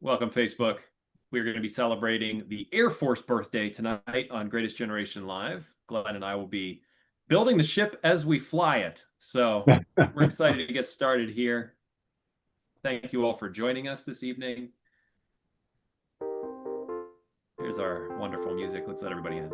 Welcome, Facebook. We're going to be celebrating the Air Force birthday tonight on Greatest Generation Live. Glenn and I will be building the ship as we fly it. So we're excited to get started here. Thank you all for joining us this evening. Here's our wonderful music. Let's let everybody in.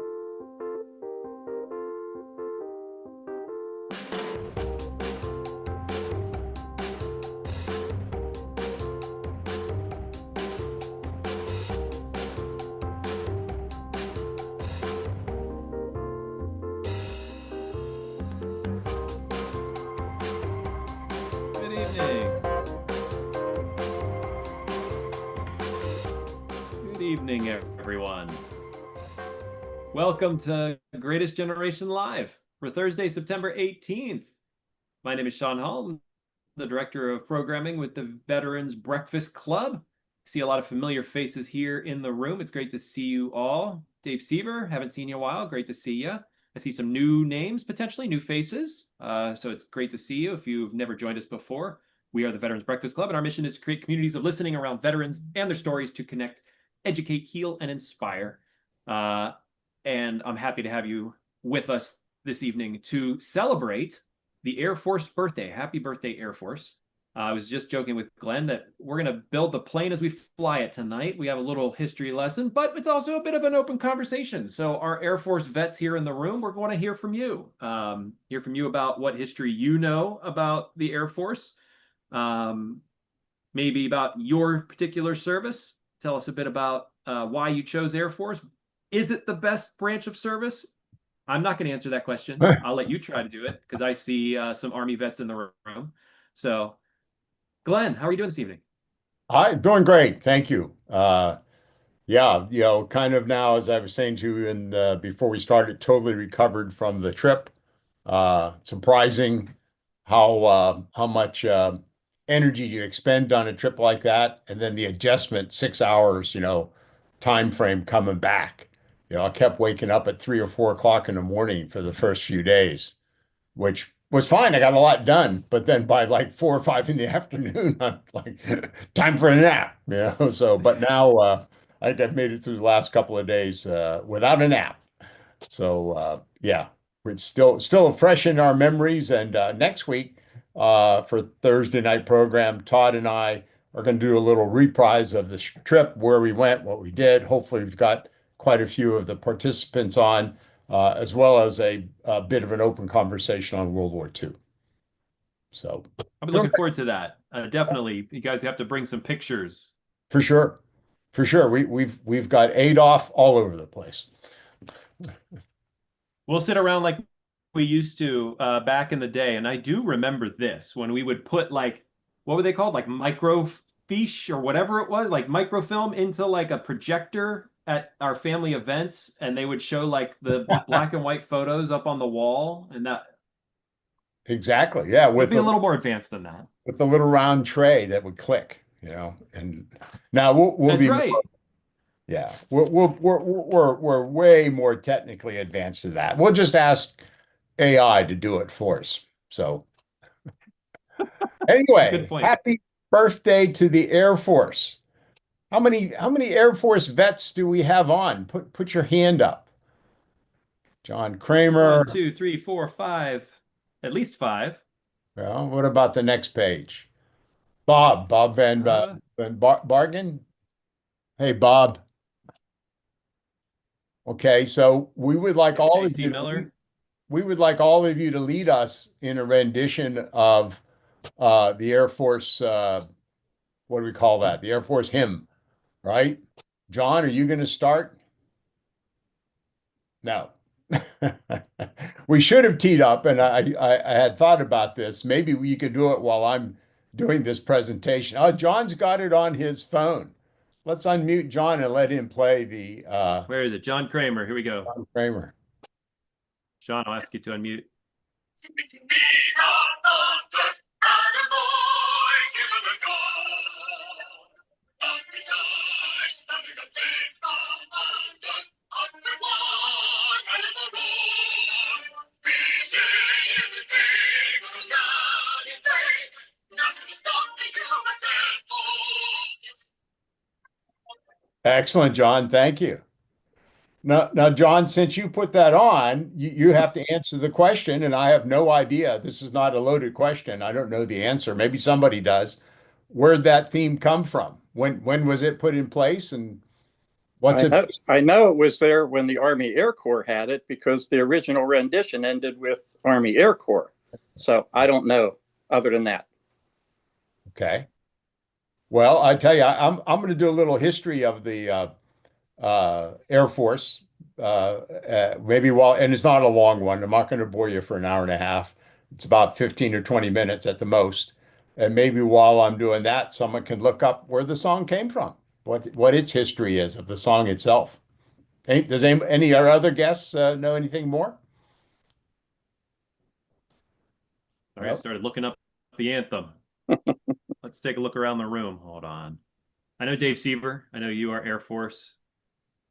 Good evening. Good evening, everyone. Welcome to Greatest Generation Live for Thursday, September 18th. My name is Sean Hall. I'm the Director of Programming with the Veterans Breakfast Club. I see a lot of familiar faces here in the room. It's great to see you all. Dave Seaver, haven't seen you in a while. Great to see you. I see some new names, potentially new faces. So it's great to see you if you've never joined us before. We are the Veterans Breakfast Club, and our mission is to create communities of listening around veterans and their stories to connect, educate, heal, and inspire. And I'm happy to have you with us this evening to celebrate the Air Force birthday. Happy birthday, Air Force. I was just joking with Glenn that we're going to build the plane as we fly it tonight. We have a little history lesson, but it's also a bit of an open conversation. So our Air Force vets here in the room, we're going to hear from you. Hear from you about what history you know about the Air Force. Maybe about your particular service. Tell us a bit about why you chose Air Force. Is it the best branch of service? I'm not going to answer that question. I'll let you try to do it because I see some Army vets in the room. So, Glenn, how are you doing this evening? Hi, doing great. Thank you. Yeah, kind of now, as I was saying to you before we started, totally recovered from the trip. Surprising how much energy you expend on a trip like that, and then the adjustment, 6 hours, time frame coming back. I kept waking up at 3 or 4 o'clock in the morning for the first few days, which was fine. I got a lot done, but then by like 4 or 5 in the afternoon, I'm like, time for a nap, So, but now I think I've made it through the last couple of days without a nap. So, yeah, it's still fresh in our memories. And next week for Thursday night program, Todd and I are going to do a little reprise of the trip, where we went, what we did. Hopefully, we've got quite a few of the participants on as well as a bit of an open conversation on World War II. So, I'm doing looking forward to that. Definitely, you guys have to bring some pictures. for sure, for sure. We've got Adolf all over the place. We'll sit around like we used to back in the day, and I do remember this when we would put what were they called, like microfiche or whatever it was, like microfilm into like a projector at our family events, and they would show like the black and white photos up on the wall, and that Exactly. Yeah, it'll be a little more advanced than that. with the little round tray that would click, And now we'll That's be more, right. yeah, we're way more technically advanced than that. We'll just ask AI to do it for us. So Good anyway, point. happy birthday to the Air Force. How many Air Force vets do we have on? Put your hand up. John One, Kramer. two, three, four, five, at least five. Well, what about the next page? Bob Uh, Van Bargen. Hey, Bob. Okay, so we would like all of J.C. you to lead, Miller. we would like all of you to lead us in a rendition of the Air Force. What do we call that? The Air Force hymn, right? John, are you going to start? No. We should have teed up, and I had thought about this. Maybe we could do it while I'm doing this presentation. Oh, John's got it on his phone. Let's unmute John and let him play the Where is it? John Kramer. Here we go. John Kramer. Sean, I'll ask you to unmute. Excellent, John. Thank you. Now, John, since you put that on, you have to answer the question, and I have no idea. This is not a loaded question. I don't know the answer. Maybe somebody does. Where'd that theme come from? When was it put in place, and what's it? I know it was there when the Army Air Corps had it because the original rendition ended with Army Air Corps. So I don't know other than that. Okay. Well, I tell you, I'm going to do a little history of the Air Force. Maybe and it's not a long one. I'm not going to bore you for an hour and a half. It's about 15 or 20 minutes at the most. And maybe while I'm doing that, someone can look up where the song came from, what its history is of the song itself. Does any of our other guests know anything more? All right, I started looking up the anthem. Let's take a look around the room. Hold on. I know Dave Seaver. I know you are Air Force.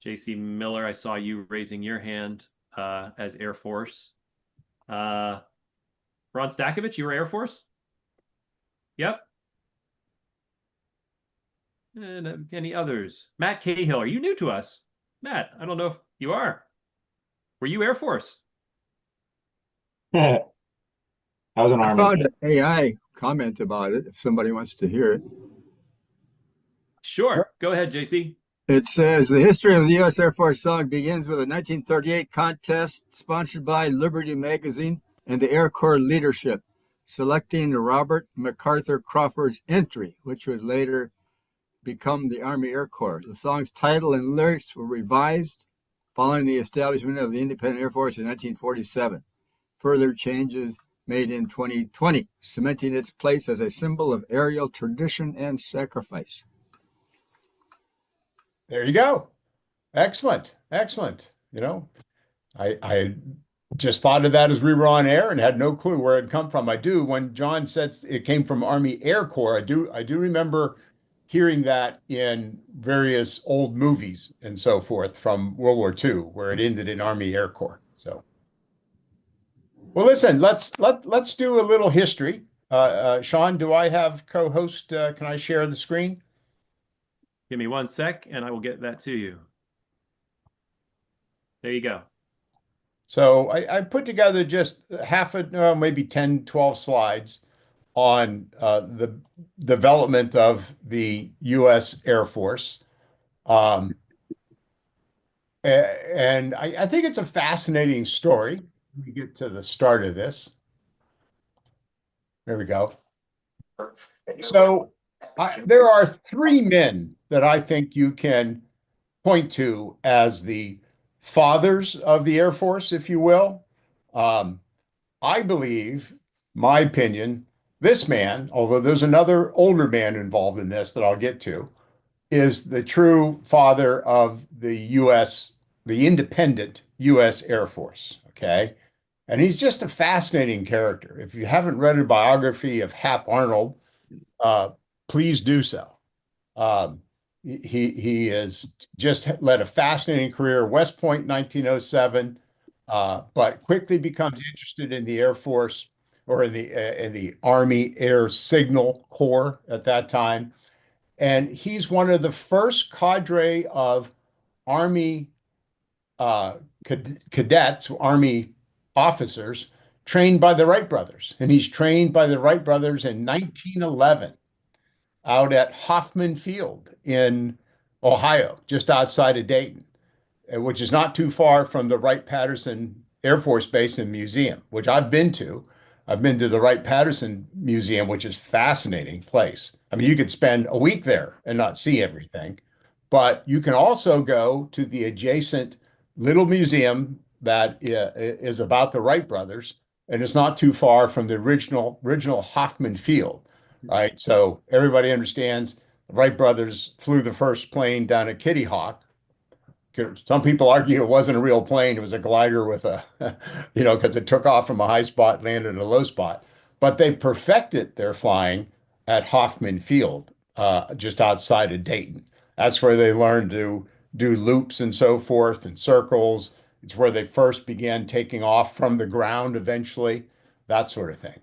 JC Miller, I saw you raising your hand as Air Force. Ron Stakovich, you were Air Force? Yep. And any others? Matt Cahill, are you new to us? Matt, I don't know if you are. Were you Air Force? I was an I Army. found an AI comment about it if somebody wants to hear it. Sure. Go ahead, JC. It says the history of the U.S. Air Force song begins with a 1938 contest sponsored by Liberty Magazine and the Air Corps leadership, selecting Robert MacArthur Crawford's entry, which would later become the Army Air Corps. The song's title and lyrics were revised following the establishment of the Independent Air Force in 1947. Further changes made in 2020, cementing its place as a symbol of aerial tradition and sacrifice. There you go. Excellent. Excellent. I just thought of that as we were on air and had no clue where it come from. I do, when John said it came from Army Air Corps, I do remember hearing that in various old movies and so forth from World War II, where it ended in Army Air Corps. So, well, listen, let's do a little history. Sean, do I have co-host? Can I share the screen? Give me 1 sec and I will get that to you. There you go. So I put together just maybe 10, 12 slides on the development of the U.S. Air Force. And I think it's a fascinating story. Let me get to the start of this. There we go. So there are three men that I think you can point to as the fathers of the Air Force, if you will. I believe, my opinion, this man, although there's another older man involved in this that I'll get to, is the true father of the independent U.S. Air Force. Okay. And he's just a fascinating character. If you haven't read a biography of Hap Arnold, please do so. He has just led a fascinating career, West Point 1907, but quickly becomes interested in the Air Force or in the Army Air Signal Corps at that time. And he's one of the first cadre of Army cadets, Army officers trained by the Wright brothers. And he's trained by the Wright brothers in 1911 out at Hoffman Field in Ohio, just outside of Dayton, which is not too far from the Wright-Patterson Air Force Base and Museum, which I've been to. I've been to the Wright-Patterson Museum, which is a fascinating place. I mean, you could spend a week there and not see everything, but you can also go to the adjacent little museum that is about the Wright brothers, and it's not too far from the original Hoffman Field, right? So everybody understands the Wright brothers flew the first plane down at Kitty Hawk. Some people argue it wasn't a real plane. It was a glider with because it took off from a high spot, landed in a low spot. But they perfected their flying at Hoffman Field, just outside of Dayton. That's where they learned to do loops and so forth and circles. It's where they first began taking off from the ground eventually, that sort of thing.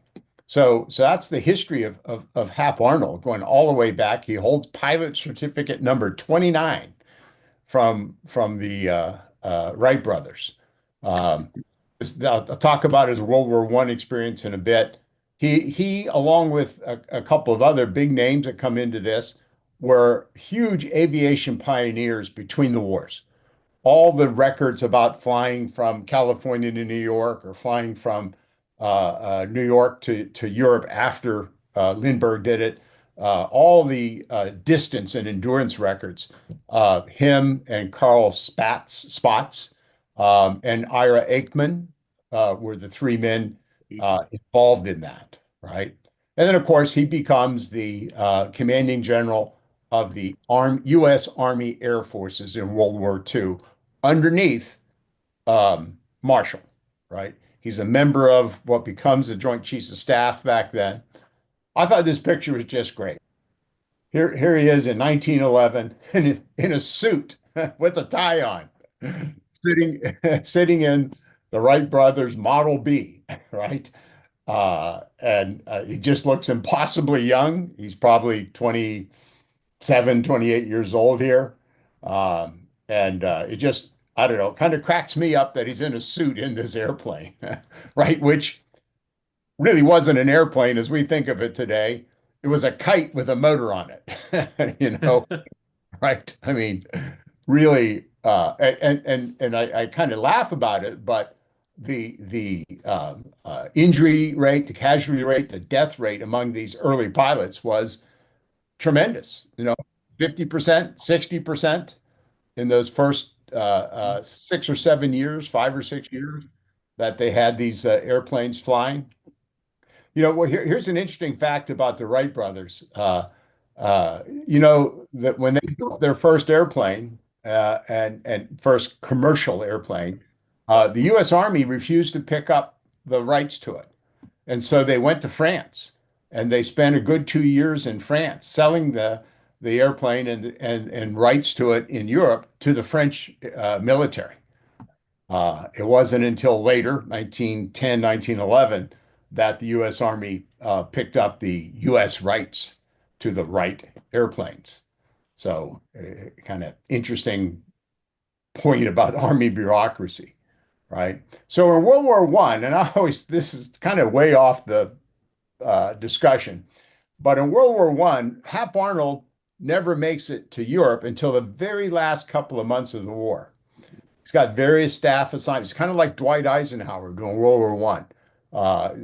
So that's the history of Hap Arnold going all the way back. He holds pilot certificate number 29. from the Wright brothers. I'll talk about his World War I experience in a bit. He, along with a couple of other big names that come into this, were huge aviation pioneers between the wars. All the records about flying from California to New York or flying from New York to Europe after Lindbergh did it, all the distance and endurance records, him and Carl Spaatz and Ira Aikman were the three men involved in that, right? And then, of course, he becomes the commanding general of the U.S. Army Air Forces in World War II underneath Marshall, right? He's a member of what becomes the Joint Chiefs of Staff back then. I thought this picture was just great. Here he is in 1911 in a suit with a tie on, sitting in the Wright brothers Model B, right? And he just looks impossibly young. He's probably 27, 28 years old here. And it just, I don't know, kind of cracks me up that he's in a suit in this airplane, right? Which really wasn't an airplane as we think of it today. It was a kite with a motor on it, you know, right? I mean, really, and I kind of laugh about it, but the injury rate, the casualty rate, the death rate among these early pilots was tremendous. You know, 50%, 60% in those first 6 or 7 years, 5 or 6 years that they had these airplanes flying. You know, well, here's an interesting fact about the Wright brothers. You know, that when they built their first airplane and first commercial airplane, the U.S. Army refused to pick up the rights to it. And so they went to France and they spent a good 2 years in France selling the airplane and rights to it in Europe to the French military. It wasn't until later, 1910, 1911, that the U.S. Army picked up the U.S. rights to the Wright airplanes. So, kind of interesting point about Army bureaucracy, right? So in World War I, and this is kind of way off the discussion, but in World War I, Hap Arnold never makes it to Europe until the very last couple of months of the war. He's got various staff assignments, kind of like Dwight Eisenhower during World War I.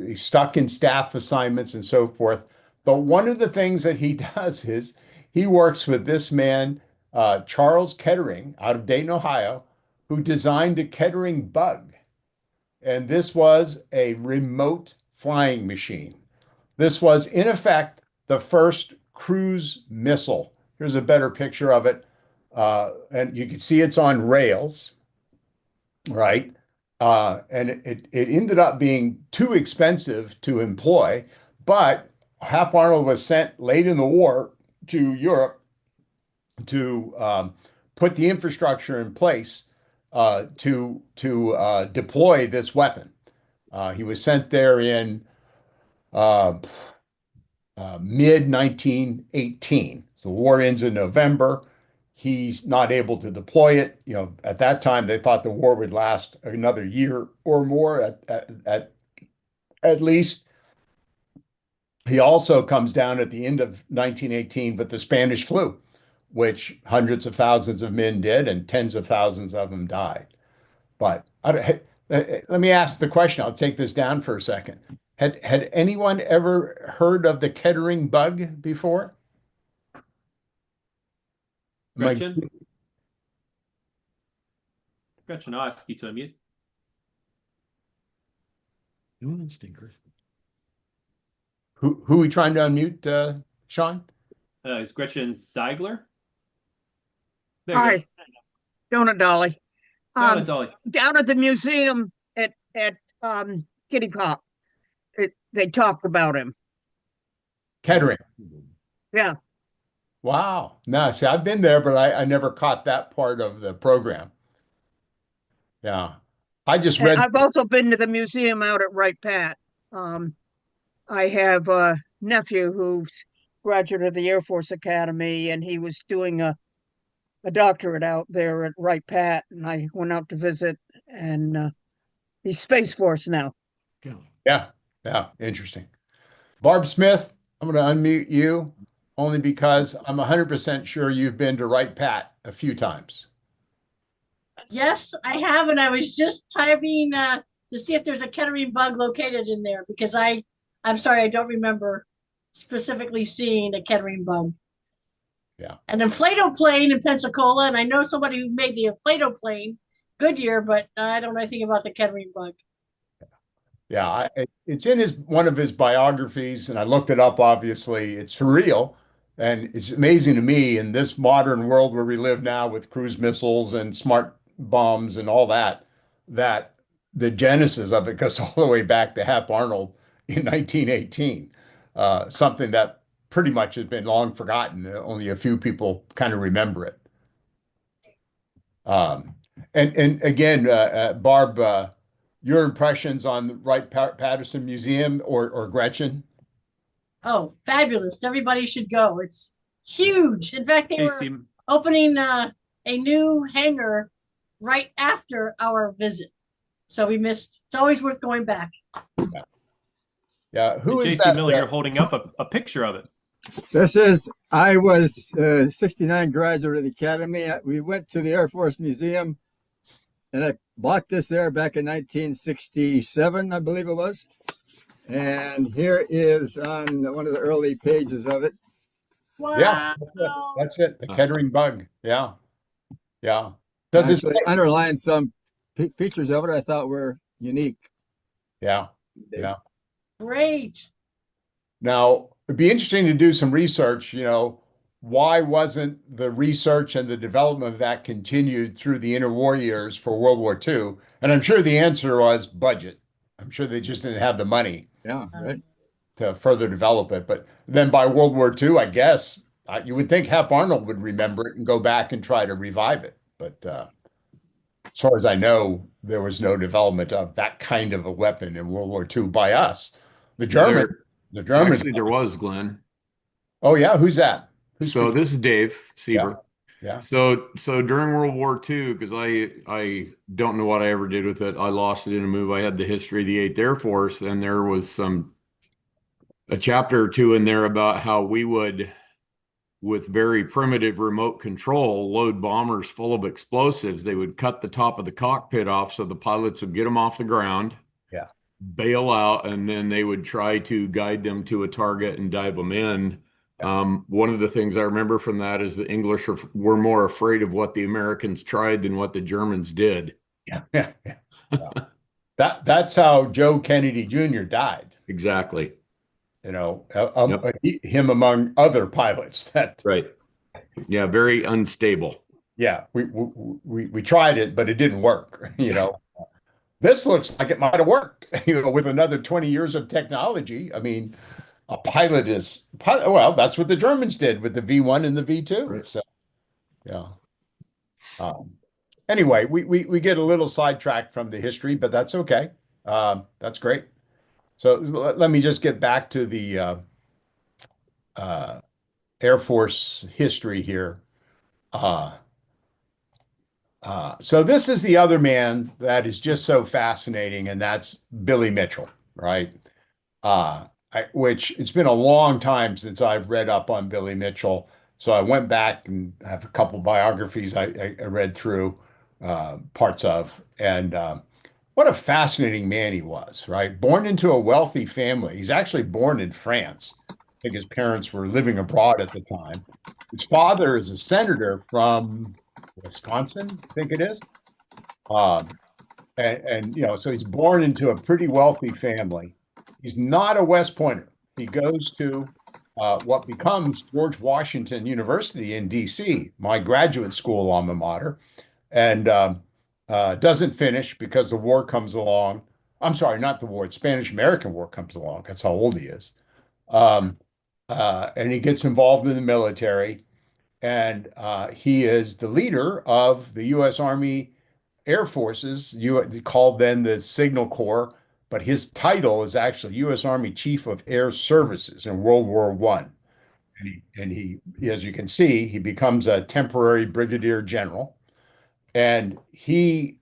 He's stuck in staff assignments and so forth. But one of the things that he does is he works with this man, Charles Kettering, out of Dayton, Ohio, who designed a Kettering bug. And this was a remote flying machine. This was, in effect, the first cruise missile. Here's a better picture of it. And you can see it's on rails, right? And it ended up being too expensive to employ, but Hap Arnold was sent late in the war to Europe to put the infrastructure in place to deploy this weapon. He was sent there in mid 1918. The war ends in November. He's not able to deploy it. You know, at that time they thought the war would last another year or more at least. He also comes down at the end of 1918 with the Spanish flu, which hundreds of thousands of men did and tens of thousands of them died. But let me ask the question. I'll take this down for a second. Had anyone ever heard of the Kettering bug before? Gretchen? Gretchen, I'll ask you to unmute. Who are we trying to unmute, Sean? Is Gretchen Ziegler? There Hi, Donut Dolly. you go. Dolly. Down at the museum at Kitty Pop, they talked about him. Kettering. Yeah. Wow. No, see, I've been there, but I never caught that part of the program. Yeah. I just And read. I've also been to the museum out at Wright Pat. I have a nephew who's graduate of the Air Force Academy, and he was doing a a doctorate out there at Wright Pat, and I went out to visit, and he's Space Force now. Yeah, yeah, interesting. Barb Smith, I'm going to unmute you only because I'm 100% sure you've been to Wright Pat a few times. Yes, I have, and I was just typing to see if there's a Kettering bug located in there because I'm sorry, I don't remember specifically seeing a Kettering bug. Yeah. An inflato plane in Pensacola, and I know somebody who made the inflato plane, Goodyear, but I don't know anything about the Kettering bug. Yeah, it's in one of his biographies, and I looked it up. Obviously, it's real, and it's amazing to me in this modern world where we live now with cruise missiles and smart bombs and all that, that the genesis of it goes all the way back to Hap Arnold in 1918. Something that pretty much has been long forgotten. Only a few people kind of remember it. And again, Barb. Your impressions on the Wright-Patterson Museum or Gretchen? Oh, fabulous. Everybody should go. It's huge. In fact, they were Casey, opening a new hangar right after our visit. So we missed. It's always worth going back. Yeah, who is JC that? Miller, you're holding up a picture of it. This is, I was 69 graduate of the academy. We went to the Air Force Museum, and I bought this there back in 1967, I believe it was. And here is on one of the early pages of it. Wow. Yeah, that's it. The Kettering bug. Yeah, yeah. Does it? Actually underline some features of it I thought were unique. Yeah, yeah. Great. Now, it'd be interesting to do some research, why wasn't the research and the development of that continued through the interwar years for World War II? And I'm sure the answer was budget. I'm sure they just didn't have the money Right. to further develop it. But then by World War II, I guess you would think Hap Arnold would remember it and go back and try to revive it. But as far as I know, there was no development of that kind of a weapon in World War II by us. The Germans. Actually, there was, Glenn. Oh yeah, who's that? So this is Dave Sieber. Yeah. So during World War II, because I don't know what I ever did with it. I lost it in a move. I had the history of the 8th Air Force, and there was a chapter or two in there about how we would, with very primitive remote control, load bombers full of explosives. They would cut the top of the cockpit off so the pilots would get them off the ground. Yeah. Bail out, and then they would try to guide them to a target and dive them in. One of the things I remember from that is the English were more afraid of what the Americans tried than what the Germans did. Yeah. That's how Joe Kennedy Jr. died. Exactly. Him among other pilots. Right. Yeah, very unstable. Yeah, we tried it, but it didn't work. This looks like it might have worked. With another 20 years of technology. I mean, a pilot is well, that's what the Germans did with the V1 and the V2. Right. So, yeah. Anyway, we get a little sidetracked from the history, but that's okay. That's great. So let me just get back to the Air Force history here. So this is the other man that is just so fascinating, and that's Billy Mitchell, right? Which it's been a long time since I've read up on Billy Mitchell. So I went back and have a couple biographies I read through parts of. And what a fascinating man he was, right? Born into a wealthy family. He's actually born in France. I think his parents were living abroad at the time. His father is a senator from Wisconsin, I think it is. So he's born into a pretty wealthy family. He's not a West Pointer. He goes to what becomes George Washington University in D.C., my graduate school alma mater, and doesn't finish because the war comes along. I'm sorry, not the war. The Spanish-American War comes along. That's how old he is. And he gets involved in the military, and he is the leader of the U.S. Army Air Forces, called then the Signal Corps, but his title is actually U.S. Army Chief of Air Services in World War I. as you can see, he becomes a temporary brigadier general, and he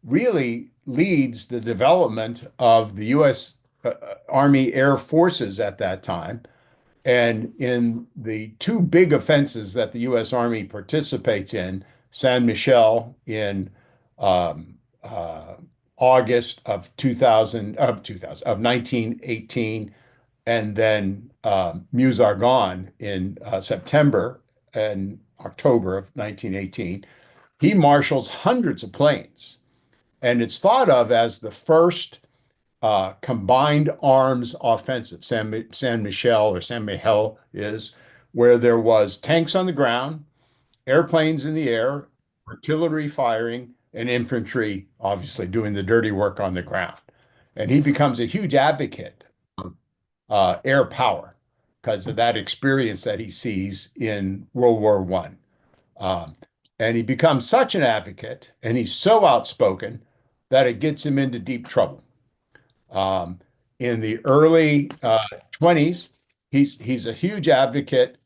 really leads the development of the U.S. Army Air Forces at that time. And in the two big offenses that the U.S. Army participates in, San Michel in um, uh, August of 1918, and then Meuse-Argonne in September and October of 1918, he marshals hundreds of planes. And it's thought of as the first combined arms offensive. San Michel or San Miguel is where there was tanks on the ground, airplanes in the air, artillery firing, and infantry obviously doing the dirty work on the ground. And he becomes a huge advocate of air power because of that experience that he sees in World War I. And he becomes such an advocate and he's so outspoken that it gets him into deep trouble. In the early 20s, he's a huge advocate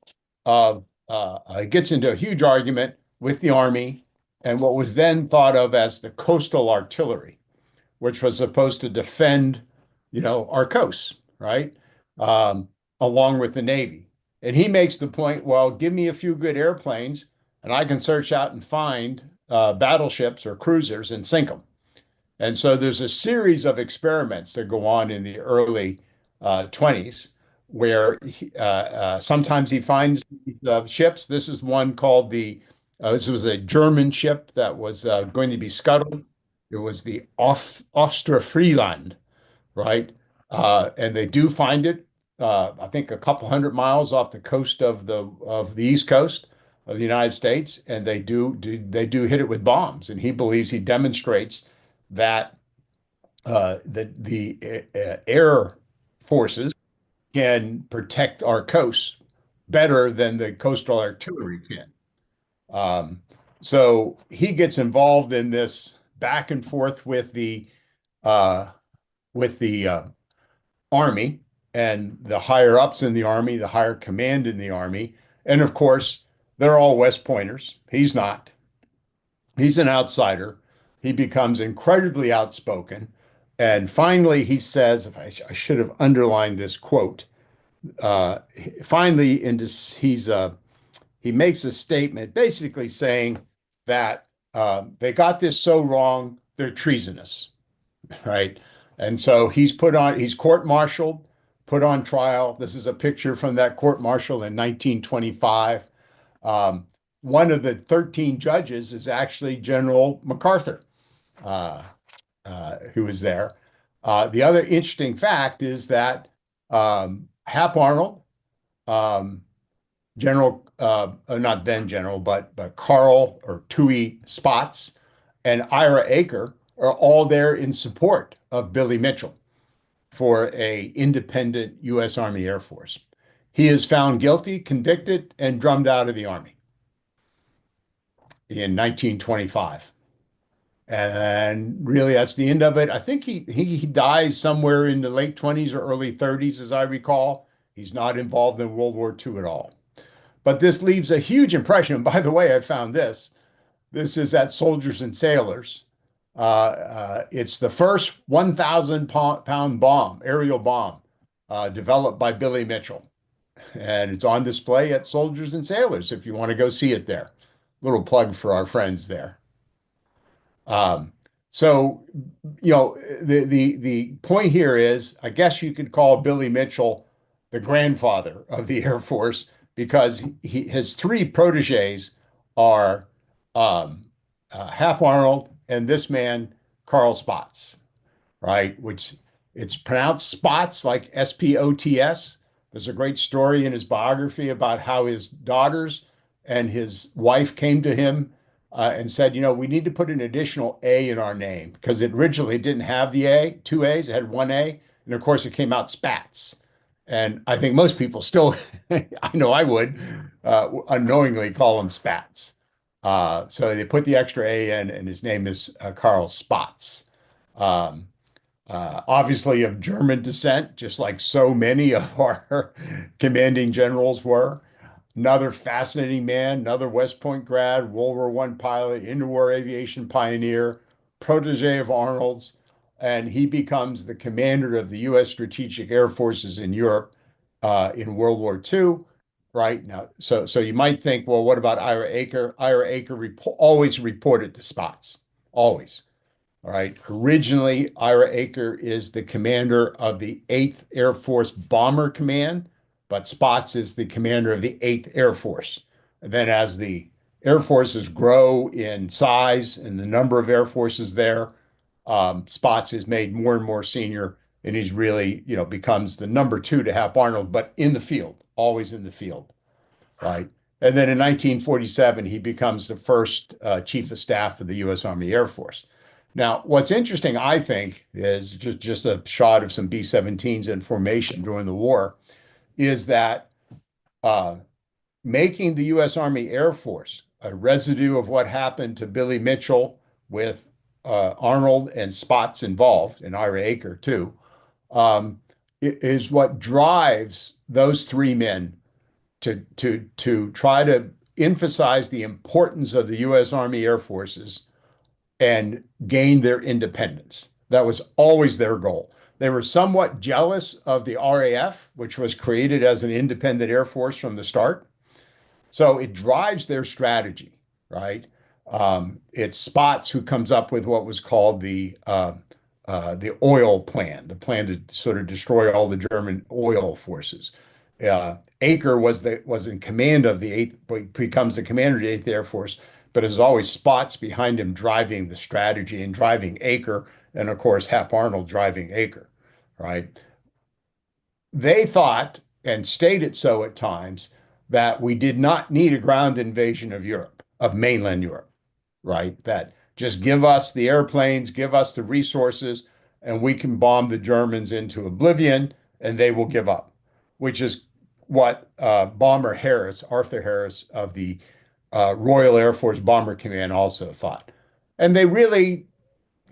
of, gets into a huge argument with the Army and what was then thought of as the coastal artillery, which was supposed to defend, our coasts, right? Along with the Navy. And he makes the point, well, give me a few good airplanes and I can search out and find battleships or cruisers and sink them. And so there's a series of experiments that go on in the early 20s where sometimes he finds ships. This is one called this was a German ship that was going to be scuttled. It was the Ostfriesland, right? And they do find it, I think a couple hundred miles off the coast of the East Coast of the United States, and they do hit it with bombs. And he believes he demonstrates that the air forces can protect our coasts better than the coastal artillery can. So he gets involved in this back and forth with the Army and the higher ups in the Army, the higher command in the Army. And of course, they're all West Pointers. He's not. He's an outsider. He becomes incredibly outspoken. And finally, he says, I should have underlined this quote. Finally, he makes a statement basically saying that they got this so wrong, they're treasonous, right? And so he's court-martialed, put on trial. This is a picture from that court-martial in 1925. One of the 13 judges is actually General MacArthur, who was there. The other interesting fact is that Hap Arnold, General, not then General, but Carl or Tui Spots and Ira Aker are all there in support of Billy Mitchell for a independent U.S. Army Air Force. He is found guilty, convicted, and drummed out of the Army in 1925. And really, that's the end of it. I think he dies somewhere in the late 20s or early 30s, as I recall. He's not involved in World War II at all. But this leaves a huge impression. And by the way, I found this. This is at Soldiers and Sailors. It's the first 1,000-pound bomb, aerial bomb, developed by Billy Mitchell. And it's on display at Soldiers and Sailors if you want to go see it there. Little plug for our friends there. So, the point here is, I guess you could call Billy Mitchell the grandfather of the Air Force because his three proteges are Hap Arnold and this man, Carl Spots, right? Which it's pronounced Spots, like S-P-O-T-S. There's a great story in his biography about how his daughters and his wife came to him and said, we need to put an additional A in our name because it originally didn't have the A, two A's, it had one A. And of course, it came out Spats. And I think most people still, I know I would, unknowingly call him Spats. So they put the extra A in, and his name is Carl Spots. obviously of German descent, just like so many of our commanding generals were. Another fascinating man, another West Point grad, World War I pilot, interwar aviation pioneer, protege of Arnold's, and he becomes the commander of the U.S. Strategic Air Forces in Europe in World War II. Right now, so you might think, well, what about Ira Aker? Ira Aker always reported to Spots, always. All right. Originally, Ira Aker is the commander of the 8th Air Force Bomber Command, but Spots is the commander of the 8th Air Force. And then as the Air Forces grow in size and the number of Air Forces there, Spots is made more and more senior, and he's really, becomes the number 2 to Hap Arnold, but in the field, always in the field, right? And then in 1947, he becomes the first chief of staff of the U.S. Army Air Force. Now, what's interesting, I think, is just a shot of some B-17s in formation during the war, is that making the U.S. Army Air Force a residue of what happened to Billy Mitchell with Arnold and Spots involved, and Ira Aker too, is what drives those three men to try to emphasize the importance of the U.S. Army Air Forces and gain their independence. That was always their goal. They were somewhat jealous of the RAF, which was created as an independent Air Force from the start. So it drives their strategy, right? It's Spots who comes up with what was called the oil plan, the plan to sort of destroy all the German oil forces. Aker was in command of the 8th, becomes the commander of the 8th Air Force, but as always, Spots behind him driving the strategy and driving Aker, and of course, Hap Arnold driving Aker, right? They thought, and stated so at times, that we did not need a ground invasion of Europe, of mainland Europe, right? That just give us the airplanes, give us the resources, and we can bomb the Germans into oblivion, and they will give up, which is what Bomber Harris, Arthur Harris of the Royal Air Force Bomber Command also thought. And they really,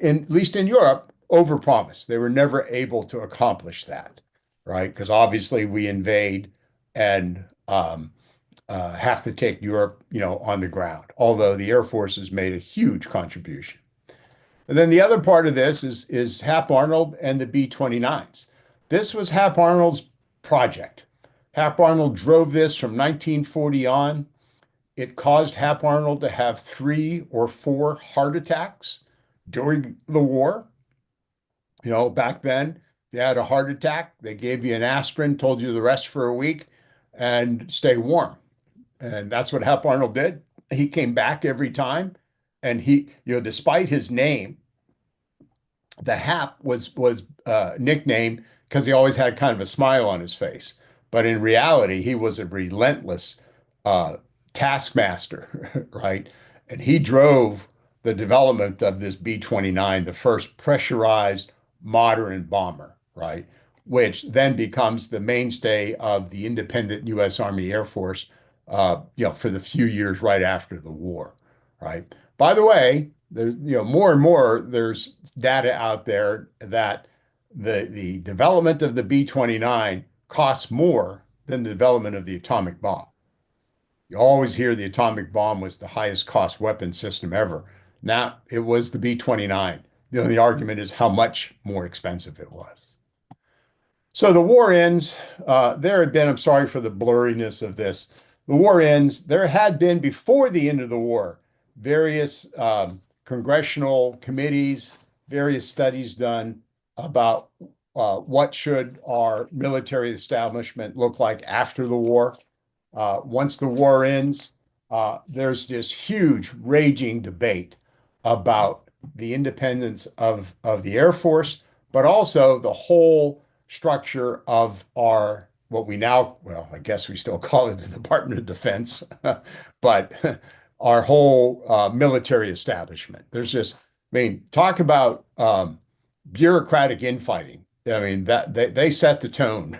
at least in Europe, overpromised. They were never able to accomplish that, right? Because obviously we invade and have to take Europe, on the ground, although the Air Forces made a huge contribution. And then the other part of this is Hap Arnold and the B-29s. This was Hap Arnold's project. Hap Arnold drove this from 1940 on. It caused Hap Arnold to have 3 or 4 heart attacks during the war. Back then, you had a heart attack, they gave you an aspirin, told you to rest for a week and stay warm. And that's what Hap Arnold did. He came back every time. And he, despite his name, the Hap was nicknamed because he always had kind of a smile on his face. But in reality, he was a relentless taskmaster, right? And he drove the development of this B-29, the first pressurized modern bomber, right? Which then becomes the mainstay of the independent U.S. Army Air Force, for the few years right after the war, right? By the way, there's, more and more, there's data out there that the development of the B-29 costs more than the development of the atomic bomb. You always hear the atomic bomb was the highest cost weapon system ever. Now it was the B-29. The argument is how much more expensive it was. So the war ends. There had been, I'm sorry for the blurriness of this. The war ends. There had been, before the end of the war, various congressional committees, various studies done about what should our military establishment look like after the war. Once the war ends, there's this huge raging debate about the independence of the Air Force, but also the whole structure of our, what we now, well, I guess we still call it the Department of Defense, but our whole military establishment. There's just, talk about bureaucratic infighting. That they set the tone.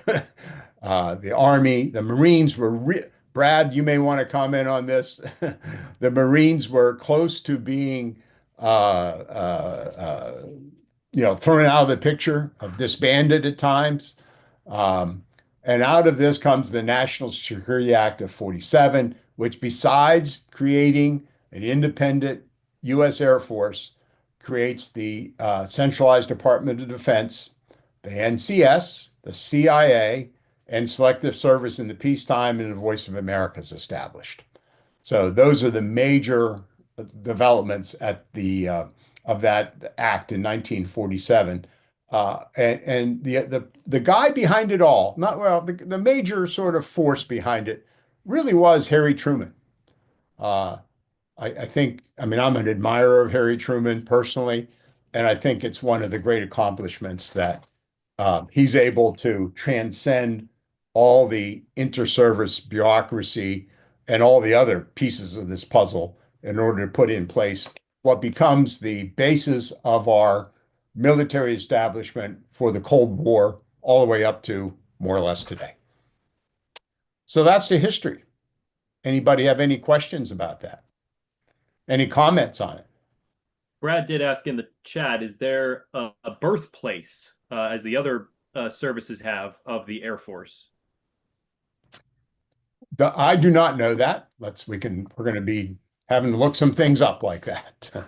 The Army, the Marines were, Brad, you may want to comment on this. The Marines were close to being thrown out of the picture, disbanded at times. And out of this comes the National Security Act of 47, which besides creating an independent U.S. Air Force, creates the Centralized Department of Defense, the NCS, the CIA, and Selective Service in the peacetime, and the Voice of America is established. So those are the major developments at the of that act in 1947. And the guy behind it all, the major sort of force behind it really was Harry Truman. I think, I'm an admirer of Harry Truman personally, and I think it's one of the great accomplishments that he's able to transcend all the inter-service bureaucracy and all the other pieces of this puzzle in order to put in place what becomes the basis of our military establishment for the Cold War all the way up to more or less today. So that's the history. Anybody have any questions about that? Any comments on it? Brad did ask in the chat, is there a birthplace, as the other services have, of the Air Force? I do not know that. We're going to be having to look some things up like that.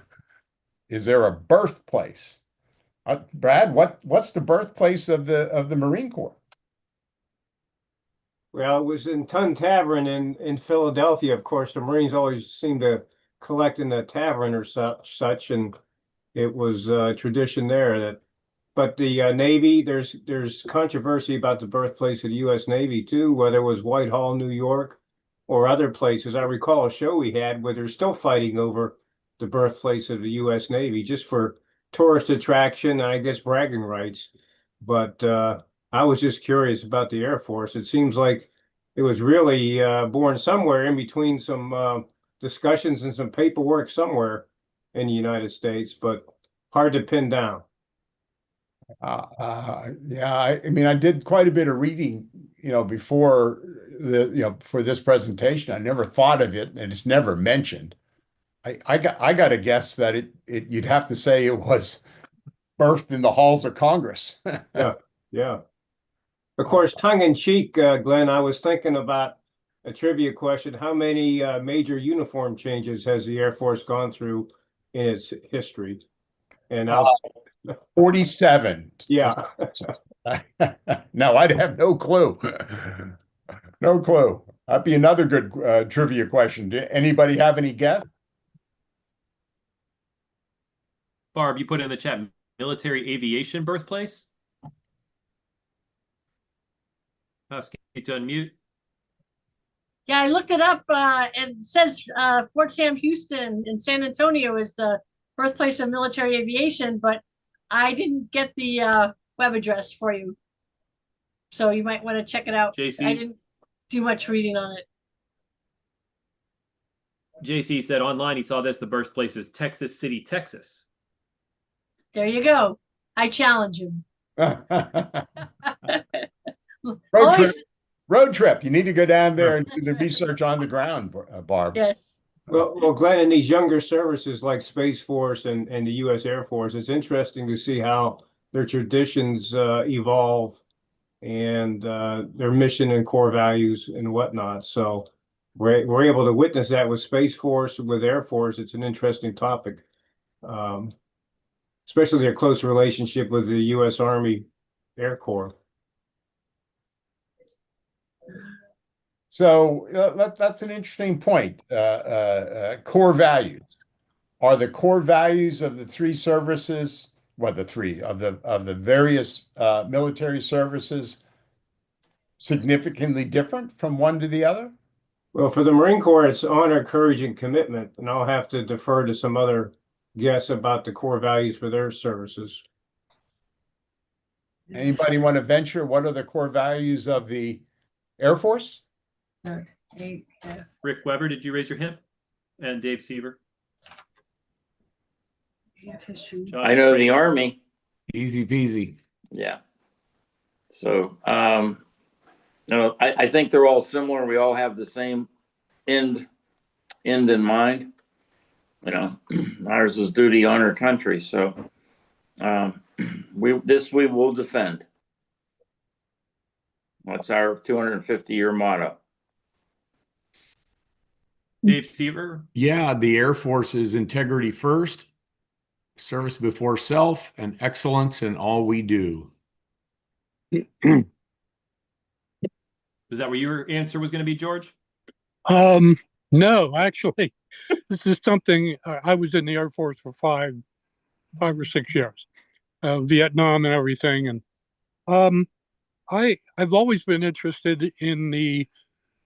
Is there a birthplace? Brad, what's the birthplace of the Marine Corps? Well, it was in Tun Tavern in Philadelphia. Of course, the Marines always seem to collect in the tavern or such, and it was tradition there. But the Navy, there's controversy about the birthplace of the U.S. Navy too, whether it was Whitehall, New York, or other places. I recall a show we had where they're still fighting over the birthplace of the U.S. Navy, just for tourist attraction and I guess bragging rights. But I was just curious about the Air Force. It seems like it was really born somewhere in between some discussions and some paperwork somewhere in the United States, but hard to pin down. Yeah, I did quite a bit of reading, before for this presentation. I never thought of it, and it's never mentioned. I got to guess that you'd have to say it was birthed in the halls of Congress. Yeah. Of course, tongue in cheek, Glenn, I was thinking about a trivia question. How many major uniform changes has the Air Force gone through in its history? And 47. Yeah. No, I'd have no clue. No clue. That'd be another good trivia question. Do anybody have any guess? Barb, you put in the chat, military aviation birthplace? Ask you to unmute. Yeah, I looked it up and it says Fort Sam Houston in San Antonio is the birthplace of military aviation, but I didn't get the web address for you. So you might want to check it out. JC? I didn't do much reading on it. JC said online he saw this, the birthplace is Texas City, Texas. There you go. I challenge him. Road trip. You need to go down there and do the research on the ground, Barb. Yes. Well, Glenn, in these younger services like Space Force and the U.S. Air Force, it's interesting to see how their traditions evolve and their mission and core values and whatnot. So we're able to witness that with Space Force, with Air Force. It's an interesting topic, especially their close relationship with the U.S. Army Air Corps. So that's an interesting point. Core values. Are the core values of the three services, the three of the various military services, significantly different from one to the other? Well, for the Marine Corps, it's honor, courage, and commitment, and I'll have to defer to some other guests about the core values for their services. Anybody want to venture? What are the core values of the Air Force? Rick Weber, did you raise your hand? And Dave Seaver. I know the Army. Easy peasy. Yeah. So, I think they're all similar. We all have the same end in mind. Ours is duty, honor, country. So, we will defend. That's our 250-year motto. Dave Seaver. Yeah, the Air Force is integrity first, service before self, and excellence in all we do. Was that where your answer was going to be, George? No, actually, this is something I was in the Air Force for five or 6 years, Vietnam and everything, and I've always been interested in the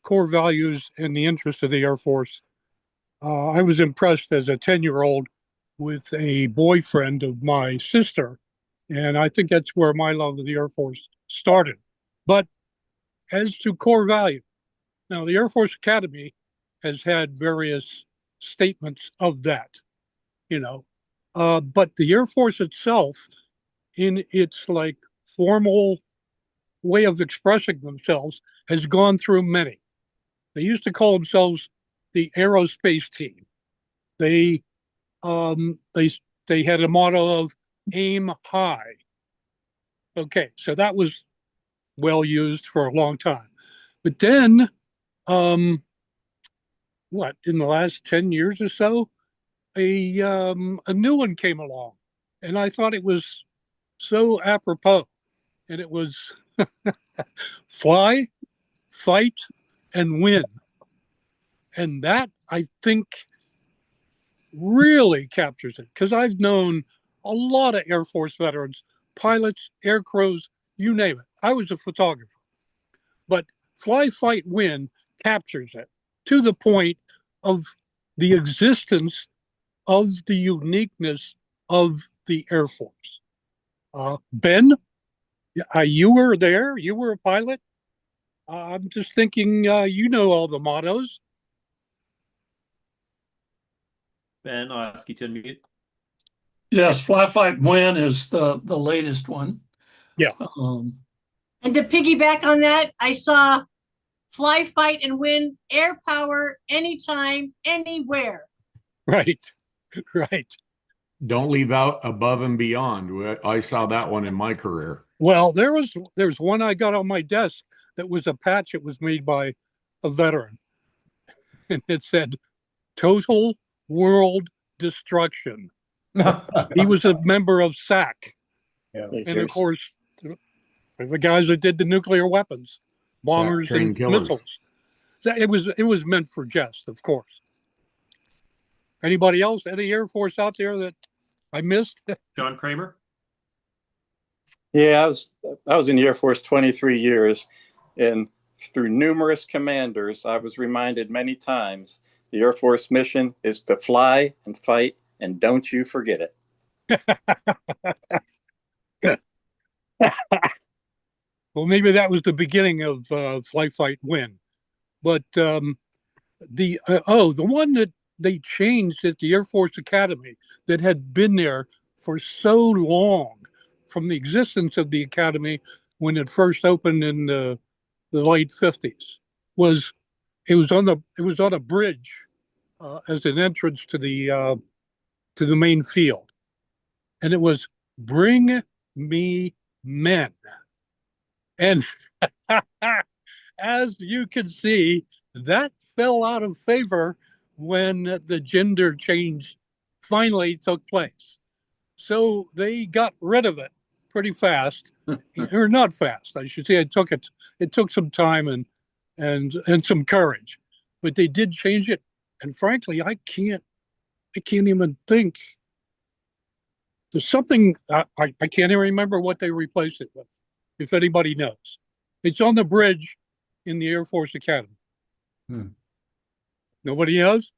core values and the interests of the Air Force. I was impressed as a 10-year-old with a boyfriend of my sister, and I think that's where my love of the Air Force started. But as to core value, now the Air Force Academy has had various statements of that, but the Air Force itself, in its like formal way of expressing themselves, has gone through many. They used to call themselves the aerospace team. They had a motto of aim high. Okay, so that was well used for a long time. But then, in the last 10 years or so, a new one came along, and I thought it was so apropos, and it was fly, fight, and win. And that, I think, really captures it, because I've known a lot of Air Force veterans, pilots, air crews, you name it. I was a photographer. But fly, fight, win captures it to the point of the existence of the uniqueness of the Air Force. Ben, you were there. You were a pilot. I'm just thinking, you know all the mottos. Ben, I'll ask you to unmute. Yes, fly, fight, win is the latest one. Yeah. And to piggyback on that, I saw fly, fight, and win, air power, anytime, anywhere. Right. Right. Don't leave out above and beyond. I saw that one in my career. Well, there's one I got on my desk that was a patch. It was made by a veteran, and it said total world destruction. He was a member of SAC. Yeah. And of course, the guys that did the nuclear weapons, bombers and missiles. It was meant for jest, of course. Anybody else? Any Air Force out there that I missed? John Kramer. Yeah, I was in the Air Force 23 years, and through numerous commanders, I was reminded many times the Air Force mission is to fly and fight, and don't you forget it. Well, maybe that was the beginning of Fly, Fight, Win. But the one that they changed at the Air Force Academy that had been there for so long, from the existence of the academy when it first opened in the late 50s, was it was on a bridge as an entrance to the main field, and it was "Bring me men." And as you can see, that fell out of favor when the gender change finally took place. So they got rid of it pretty fast, or not fast, I should say. It took some time and some courage, but they did change it. And frankly, I can't even think. There's something I can't even remember what they replaced it with. If anybody knows, it's on the bridge in the Air Force Academy. Nobody knows?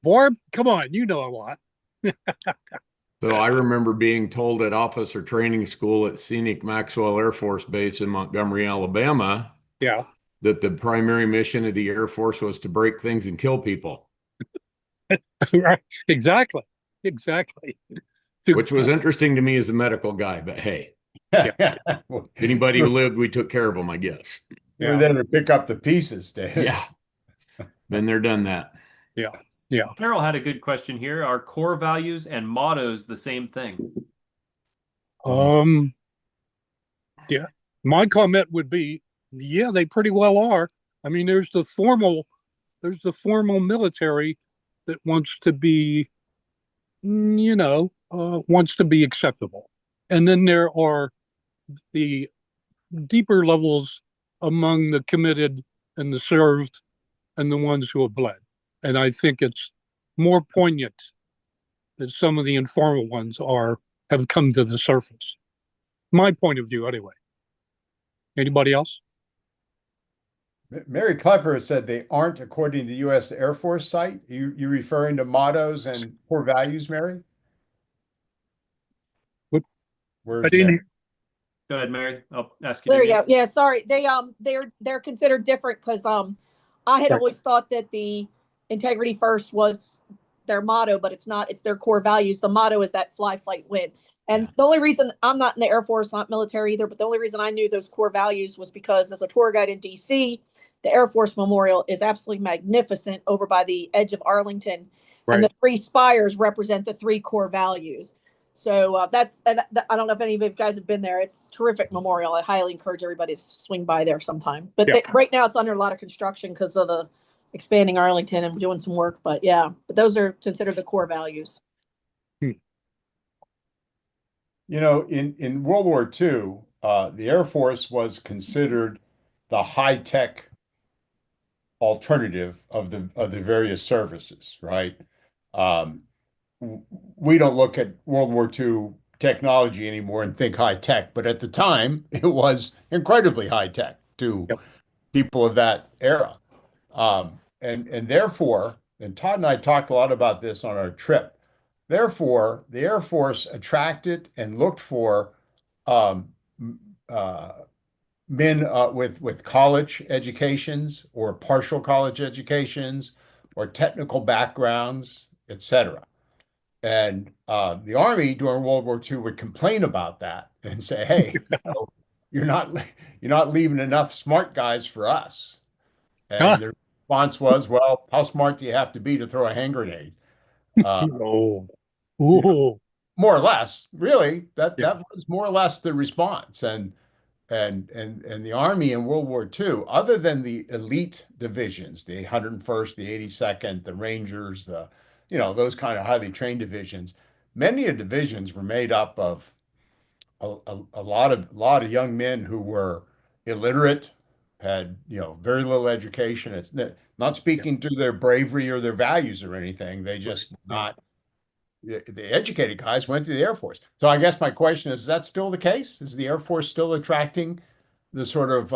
Barb, come on, you know a lot. So I remember being told at officer training school at Scenic Maxwell Air Force Base in Montgomery, Alabama, Yeah. that the primary mission of the Air Force was to break things and kill people. Right. Exactly. Which was interesting to me as a medical guy, but hey. Yeah. Anybody who lived, we took care of them, I guess. You were there to pick up the pieces, Dave. Yeah. Been there, done that. Yeah. Carol had a good question here. Are core values and mottos the same thing? Um, yeah, my comment would be, yeah, they pretty well are. I mean, there's the formal military that wants to be, wants to be acceptable. And then there are the deeper levels among the committed and the served and the ones who have bled. And I think it's more poignant that some of the informal ones have come to the surface. My point of view, anyway. Anybody else? Mary Klepper said they aren't according to the U.S. Air Force site. You referring to mottos and core values, Mary? Where's Mary? Go ahead, Mary. I'll ask you. There you go. Yeah, sorry. They're considered different because I had always thought that the integrity first was their motto, but it's not. It's their core values. The motto is that fly, fight, win. And the only reason I'm not in the Air Force, not military either, but the only reason I knew those core values was because as a tour guide in DC, the Air Force Memorial is absolutely magnificent over by the edge of Arlington. Right. And the three spires represent the three core values. So I don't know if any of you guys have been there. It's a terrific memorial. I highly encourage everybody to swing by there sometime. But right now it's under a lot of construction because of the expanding Arlington and doing some work. But those are considered the core values. You know, in World War II, the Air Force was considered the high-tech alternative of the various services, right? We don't look at World War II technology anymore and think high tech, but at the time it was incredibly high tech to people of that era. And therefore, and Todd and I talked a lot about this on our trip. Therefore, the Air Force attracted and looked for men with college educations or partial college educations or technical backgrounds, etc. And the Army during World War II would complain about that and say, "Hey, you're not leaving enough smart guys for us." And their response was, "Well, how smart do you have to be to throw a hand grenade?" More or less, really. That was more or less the response. And the Army in World War II, other than the elite divisions, the 101st, the 82nd, the Rangers, those kind of highly trained divisions, many of the divisions were made up of a lot of young men who were illiterate, had very little education. It's not speaking to their bravery or their values or anything. They just not. The educated guys went to the Air Force. So I guess my question is that still the case? Is the Air Force still attracting the sort of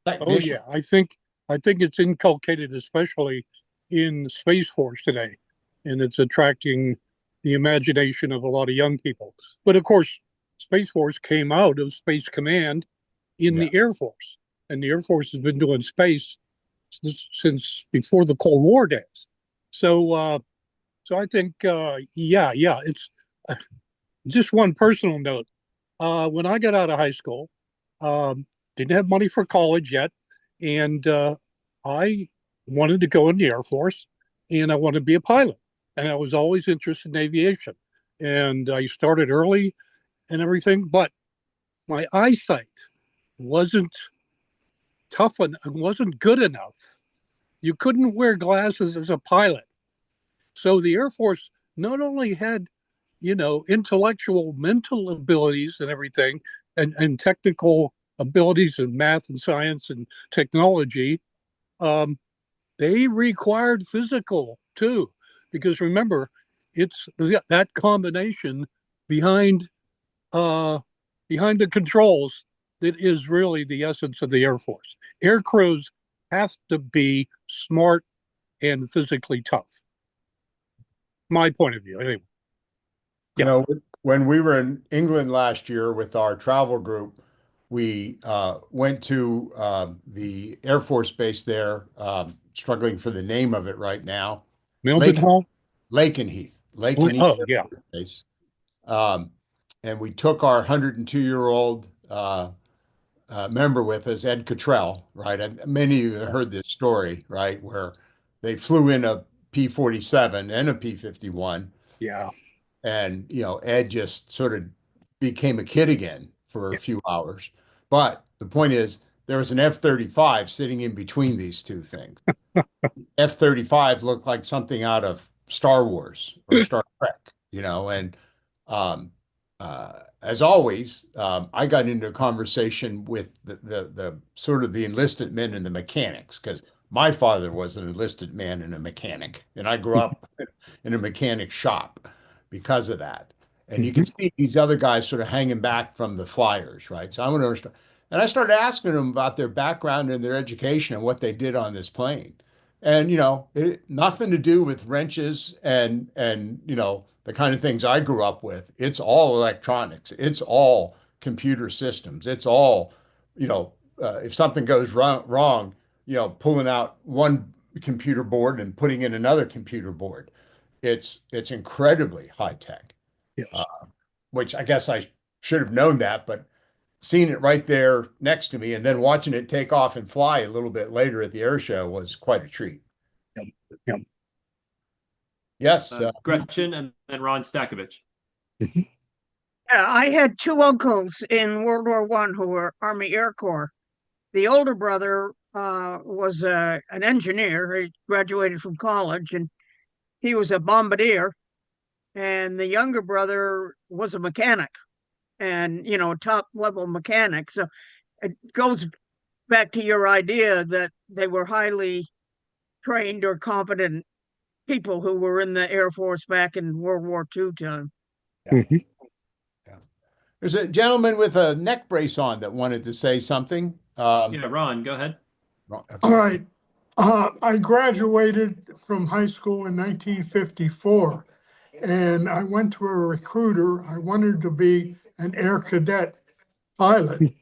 technician? I think it's inculcated, especially in Space Force today, and it's attracting the imagination of a lot of young people. But of course, Space Force came out of Space Command in the Air Force, and the Air Force has been doing space since before the Cold War days. So I think, it's just one personal note. When I got out of high school, didn't have money for college yet, and I wanted to go in the Air Force, and I wanted to be a pilot. And I was always interested in aviation. And I started early and everything, but my eyesight wasn't wasn't good enough. You couldn't wear glasses as a pilot. So the Air Force not only had, intellectual, mental abilities and everything, and technical abilities in math and science and technology, they required physical too. Because remember, it's that combination behind the controls that is really the essence of the Air Force. Air crews have to be smart and physically tough. My point of view, anyway. When we were in England last year with our travel group, we went to the Air Force base there, struggling for the name of it right now. Mildenhall? Lakenheath. Base. And we took our 102-year-old member with us, Ed Cottrell, right? And many of you have heard this story, right? Where they flew in a P-47 and a P-51. Yeah. And, Ed just sort of became a kid again for a few hours. But the point is, there was an F-35 sitting in between these two things. F-35 looked like something out of Star Wars or Star Trek, and um, as always, I got into a conversation with the sort of the enlisted men and the mechanics, because my father was an enlisted man and a mechanic, and I grew up in a mechanic shop because of that. And you can see these other guys sort of hanging back from the flyers, right? So I want to understand. And I started asking them about their background and their education and what they did on this plane. And, nothing to do with wrenches and the kind of things I grew up with. It's all electronics. It's all computer systems. It's all, if something goes wrong, pulling out one computer board and putting in another computer board. It's incredibly high tech. Yes. Which I guess I should have known that, but seeing it right there next to me and then watching it take off and fly a little bit later at the air show was quite a treat. Yep. Yep. Yes. Gretchen and then Ron Stakovich. I had two uncles in World War I who were Army Air Corps. The older brother was an engineer. He graduated from college, and he was a bombardier. And the younger brother was a mechanic, and top level mechanic. So it goes back to your idea that they were highly trained or competent people who were in the Air Force back in World War II time. Yeah. Yeah. There's a gentleman with a neck brace on that wanted to say something. Yeah, Ron, go ahead. Okay. All right. I graduated from high school in 1954, and I went to a recruiter. I wanted to be an air cadet pilot.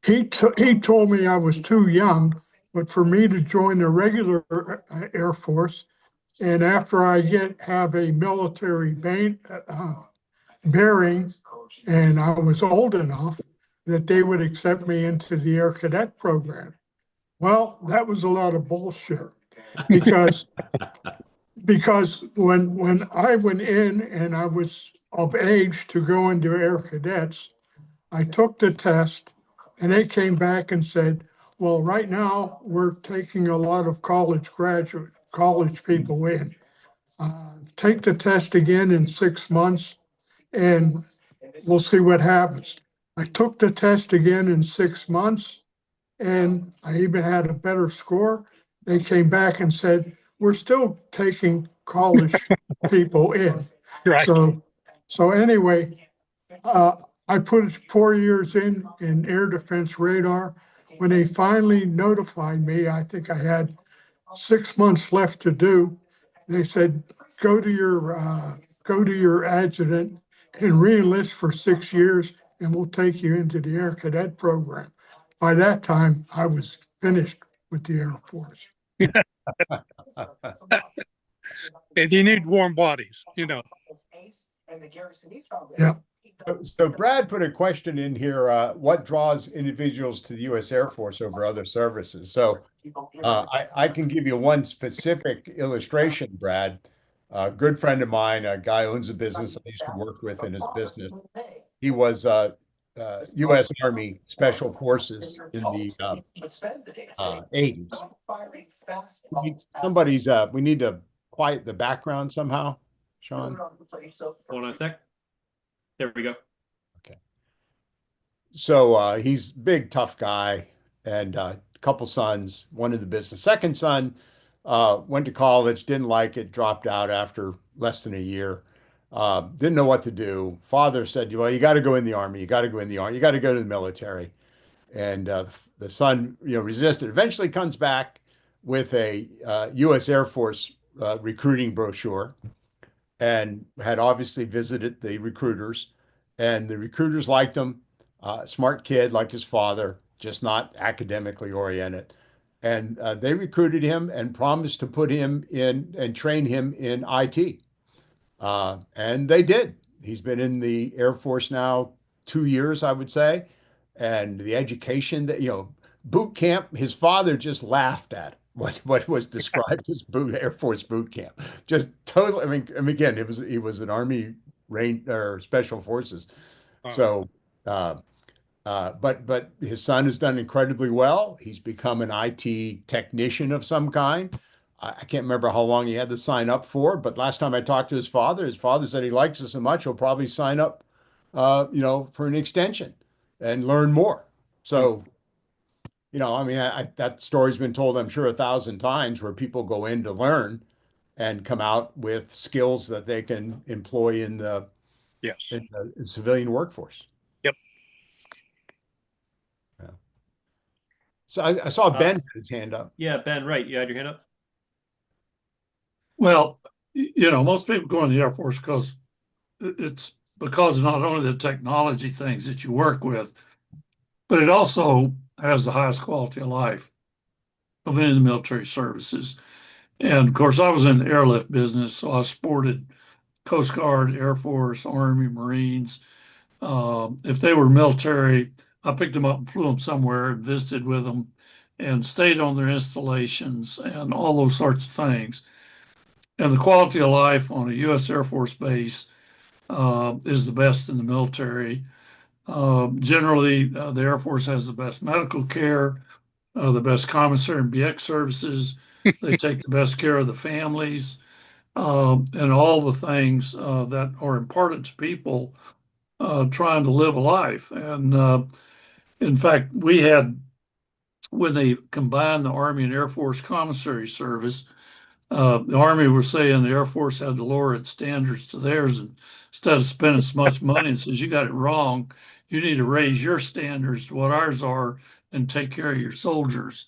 He told me I was too young, but for me to join the regular Air Force, and after I have a military bearing, and I was old enough, that they would accept me into the Air Cadet program. Well, that was a lot of bullshit, because when I went in and I was of age to go into Air Cadets, I took the test and they came back and said, well, right now we're taking a lot of college people in. Take the test again in 6 months and we'll see what happens. I took the test again in 6 months and I even had a better score. They came back and said, we're still taking college people in. Right. So anyway, I put 4 years in air defense radar. When they finally notified me, I think I had 6 months left to do. They said, go to your adjutant and reenlist for 6 years, and we'll take you into the Air Cadet program. By that time, I was finished with the Air Force. And you need warm bodies, Yeah. So Brad put a question in here, what draws individuals to the U.S. Air Force over other services? So I can give you one specific illustration, Brad. A good friend of mine, a guy who owns a business I used to work with in his business. He was U.S. Army Special Forces in the 80s. We need to quiet the background somehow, Sean. Hold on a sec. There we go. Okay. So he's a big, tough guy, and a couple sons, one in the business. Second son went to college, didn't like it, dropped out after less than a year. Didn't know what to do. Father said, well, you got to go in the Army. You got to go in the Army. You got to go to the military. And the son, resisted. Eventually comes back with a U.S. Air Force recruiting brochure, and had obviously visited the recruiters, and the recruiters liked him. Smart kid, like his father, just not academically oriented. And they recruited him and promised to put him in and train him in IT. And they did. He's been in the Air Force now 2 years, I would say. And the education that, boot camp, his father just laughed at it. what was described as Air Force boot camp. Just totally. I mean, again, he was an Army range or Special Forces. So, but his son has done incredibly well. He's become an IT technician of some kind. I can't remember how long he had to sign up for, but last time I talked to his father said he likes it so much he'll probably sign up, for an extension and learn more. So, I mean, that story's been told, I'm sure, 1,000 times, where people go in to learn and come out with skills that they can employ in the civilian workforce. Yep. Yeah. So I saw Ben had his hand up. Yeah, Ben, right. You had your hand up. Well, most people go in the Air Force it's because not only the technology things that you work with, but it also has the highest quality of life of any of the military services. And of course, I was in the airlift business, so I supported Coast Guard, Air Force, Army, Marines. If they were military, I picked them up and flew them somewhere and visited with them and stayed on their installations and all those sorts of things. And the quality of life on a U.S. Air Force base is the best in the military. Generally, the Air Force has the best medical care, the best commissary and BX services. They take the best care of the families, and all the things that are important to people trying to live a life. And in fact, when they combined the Army and Air Force commissary service, the Army was saying the Air Force had to lower its standards to theirs, and instead of spending so much money, and says, you got it wrong. You need to raise your standards to what ours are and take care of your soldiers.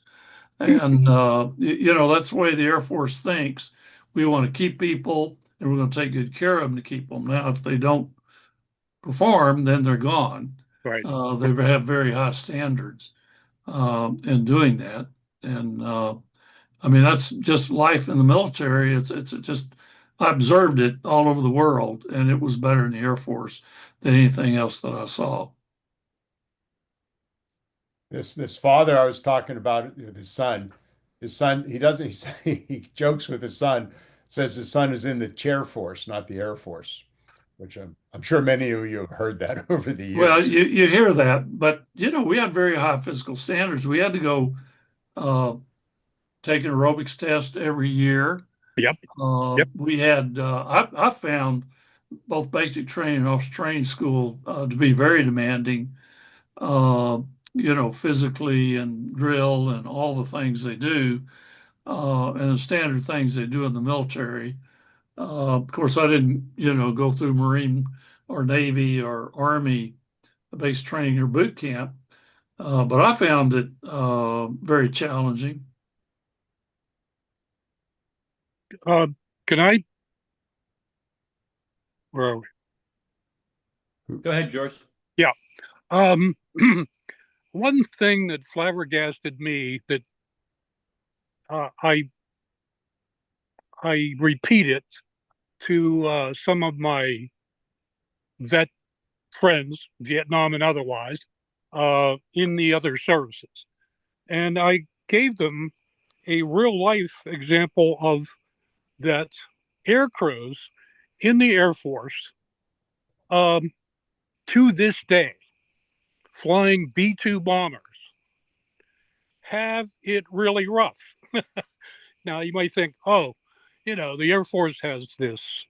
And, that's the way the Air Force thinks. We want to keep people, and we're going to take good care of them to keep them. Now, if they don't perform, then they're gone. Right. They have very high standards in doing that. And I mean, that's just life in the military. It's just, I observed it all over the world, and it was better in the Air Force than anything else that I saw. This father I was talking about with his son, he jokes with his son, says his son is in the chair force, not the Air Force, which I'm sure many of you have heard that over the years. Well, you hear that, but we had very high physical standards. We had to go take an aerobics test every year. Yep. We had I found both basic training and officer training school to be very demanding. Physically and drill and all the things they do, and the standard things they do in the military. Of course, I didn't, go through Marine or Navy or Army base training or boot camp, but I found it very challenging. Can I? Where are we? Go ahead, George. Yeah. One thing that flabbergasted me that I repeat it to some of my vet friends, Vietnam and otherwise, in the other services. And I gave them a real life example of that air crews in the Air Force to this day, flying B-2 bombers, have it really rough. Now, you might think, the Air Force has this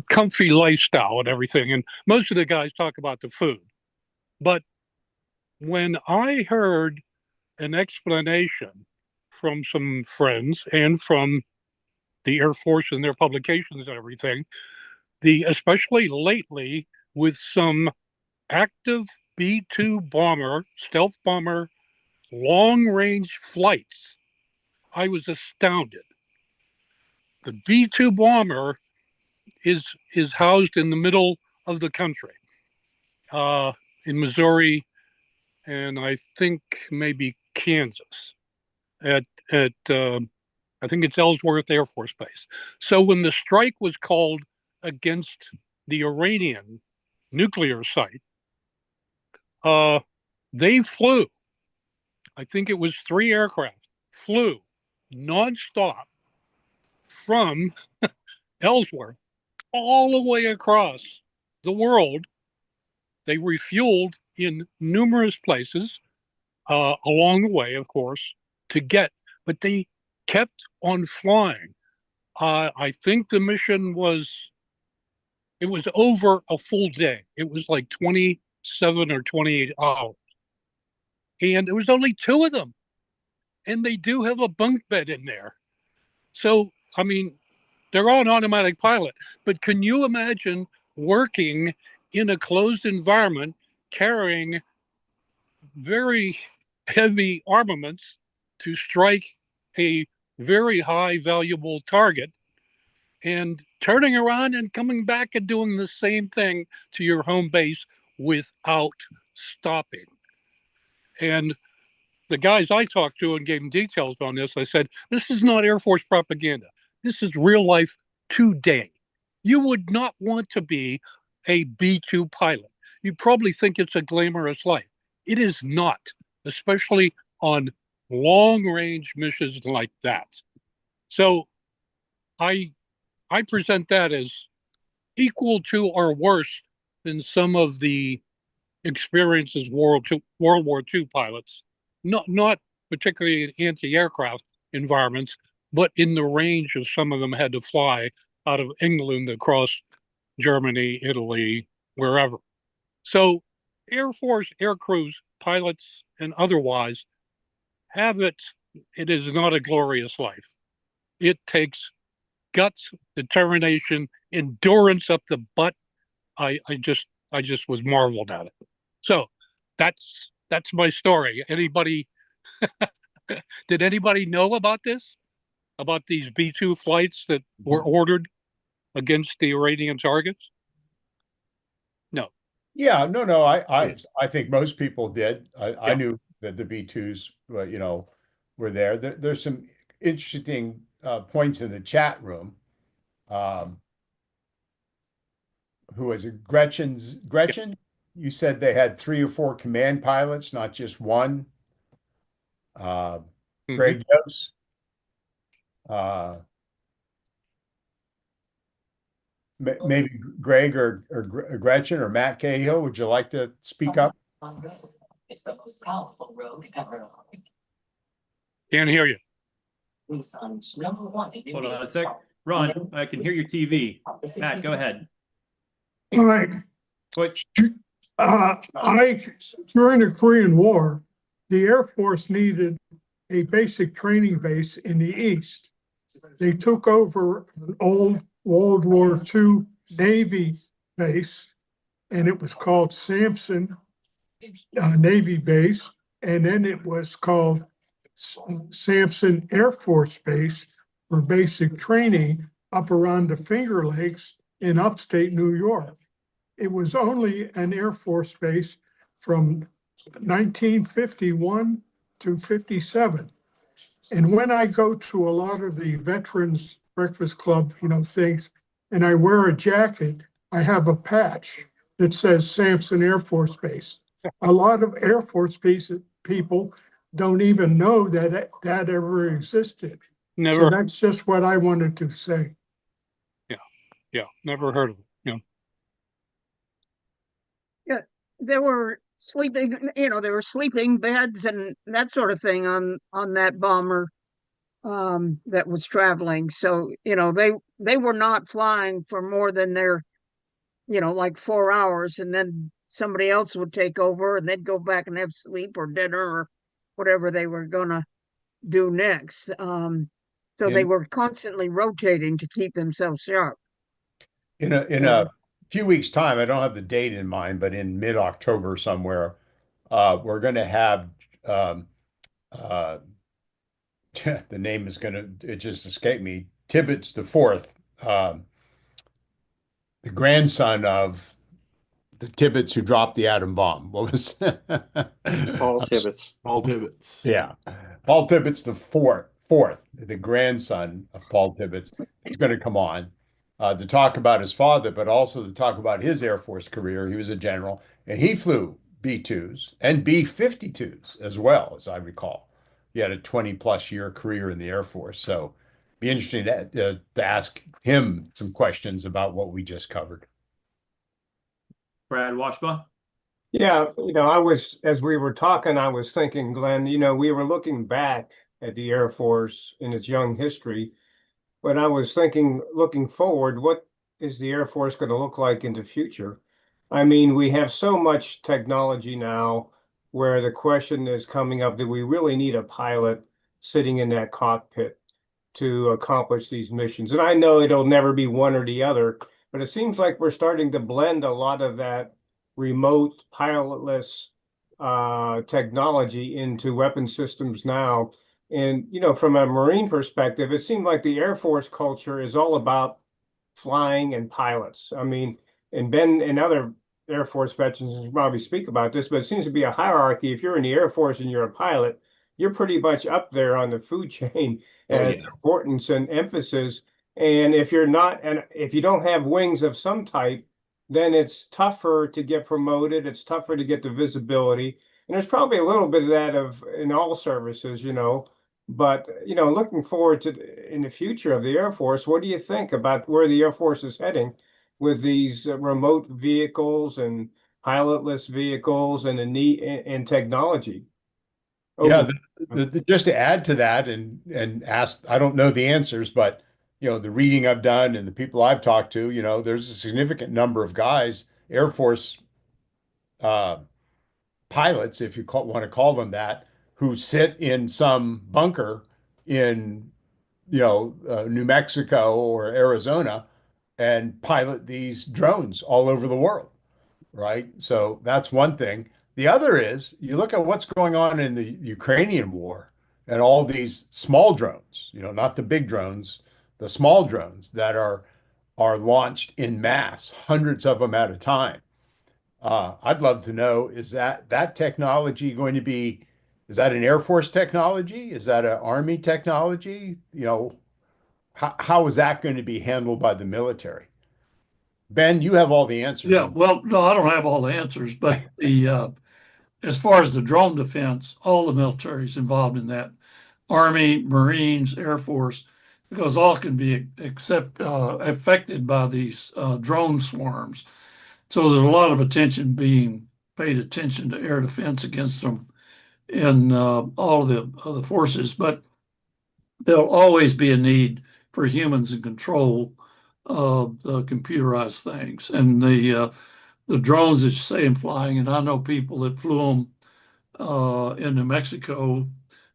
comfy lifestyle and everything. And most of the guys talk about the food. But when I heard an explanation from some friends and from the Air Force and their publications and everything, especially lately with some active B-2 bomber, stealth bomber, long-range flights, I was astounded. The B-2 bomber is housed in the middle of the country, in Missouri, and I think maybe Kansas, at I think it's Ellsworth Air Force Base. So when the strike was called against the Iranian nuclear site, they flew I think it was 3 aircraft, flew nonstop from Ellsworth all the way across the world. They refueled in numerous places along the way, of course, but they kept on flying. I think the mission it was over a full day. It was like 27 or 28 hours. And there was only 2 of them. And they do have a bunk bed in there. So, I mean, they're on automatic pilot. But can you imagine working in a closed environment carrying very heavy armaments to strike a very high valuable target and turning around and coming back and doing the same thing to your home base without stopping? And the guys I talked to and gave them details on this, I said, this is not Air Force propaganda. This is real life today. You would not want to be a B-2 pilot. You probably think it's a glamorous life. It is not, especially on long-range missions like that. So I present that as equal to or worse than some of the experiences World War II pilots, not particularly in anti-aircraft environments, but in the range of some of them had to fly out of England across Germany, Italy, wherever. So Air Force air crews, pilots, and otherwise have it. It is not a glorious life. It takes guts, determination, endurance up the butt. I just was marveled at it. So that's my story. Anybody did anybody know about this? About these B-2 flights that were ordered against the Iranian targets? No. Yeah, no. I think most people did. I knew that the B-2s, were there. There's some interesting points in the chat room. Who was it? Gretchen? You said they had 3 or 4 command pilots, not just one. Greg Yost. Maybe Greg or Gretchen or Matt Cahill, would you like to speak up? It's the most powerful rogue ever. Can't hear you. Hold on a sec. Ron, I can hear your TV. Matt, go ahead. All right. What? During the Korean War, the Air Force needed a basic training base in the East. They took over an old World War II Navy base, and it was called Sampson Navy Base, and then it was called Sampson Air Force Base for basic training up around the Finger Lakes in upstate New York. It was only an Air Force base from 1951 to 57. And when I go to a lot of the Veterans Breakfast Club, things, and I wear a jacket, I have a patch that says Sampson Air Force Base. A lot of Air Force people don't even know that ever existed. Never. So that's just what I wanted to say. Yeah, never heard of it. Yeah, there were sleeping beds and that sort of thing on that bomber that was traveling. So, they were not flying for more than their, like 4 hours, and then somebody else would take over and they'd go back and have sleep or dinner or whatever they were gonna do next. So they were constantly rotating to keep themselves sharp. In a few weeks' time, I don't have the date in mind, but in mid-October somewhere, we're going to have the name is it just escaped me. Tibbets the Fourth, the grandson of the Tibbets who dropped the atom bomb. What was Paul Tibbets? Paul Tibbets. Yeah, Paul Tibbets the fourth, the grandson of Paul Tibbets, is going to come on to talk about his father, but also to talk about his Air Force career. He was a general, and he flew B-2s and B-52s as well, as I recall. He had a 20+ year career in the Air Force. So be interesting to ask him some questions about what we just covered. Brad Washbaugh? Yeah, as we were talking, I was thinking, Glenn, we were looking back at the Air Force in its young history, but I was thinking, looking forward, what is the Air Force going to look like in the future? I mean, we have so much technology now where the question is coming up, do we really need a pilot sitting in that cockpit to accomplish these missions? And I know it'll never be one or the other, but it seems like we're starting to blend a lot of that remote pilotless technology into weapon systems now. And, from a Marine perspective, it seemed like the Air Force culture is all about flying and pilots. I mean, and Ben and other Air Force veterans will probably speak about this, but it seems to be a hierarchy. If you're in the Air Force and you're a pilot, you're pretty much up there on the food chain as importance and emphasis. And if you're not, and if you don't have wings of some type, then it's tougher to get promoted. It's tougher to get the visibility. And there's probably a little bit of that in all services, But, looking forward to in the future of the Air Force, what do you think about where the Air Force is heading with these remote vehicles and pilotless vehicles and the need and technology? Yeah, just to add to that and ask, I don't know the answers, but the reading I've done and the people I've talked to, there's a significant number of guys, Air Force pilots, if you want to call them that, who sit in some bunker in New Mexico or Arizona and pilot these drones all over the world, right? So that's one thing. The other is you look at what's going on in the Ukrainian war and all these small drones, not the big drones, the small drones that are launched in mass, hundreds of them at a time. I'd love to know, is that technology going to be, is that an Air Force technology? Is that an Army technology? How is that going to be handled by the military? Ben, you have all the answers. Yeah, well, no, I don't have all the answers, but as far as the drone defense, all the military is involved in that. Army, Marines, Air Force, because all can be affected by these drone swarms. So there's a lot of attention being paid attention to air defense against them in all of the forces, but there'll always be a need for humans in control of the computerized things. And the drones that you say in flying, and I know people that flew them in New Mexico.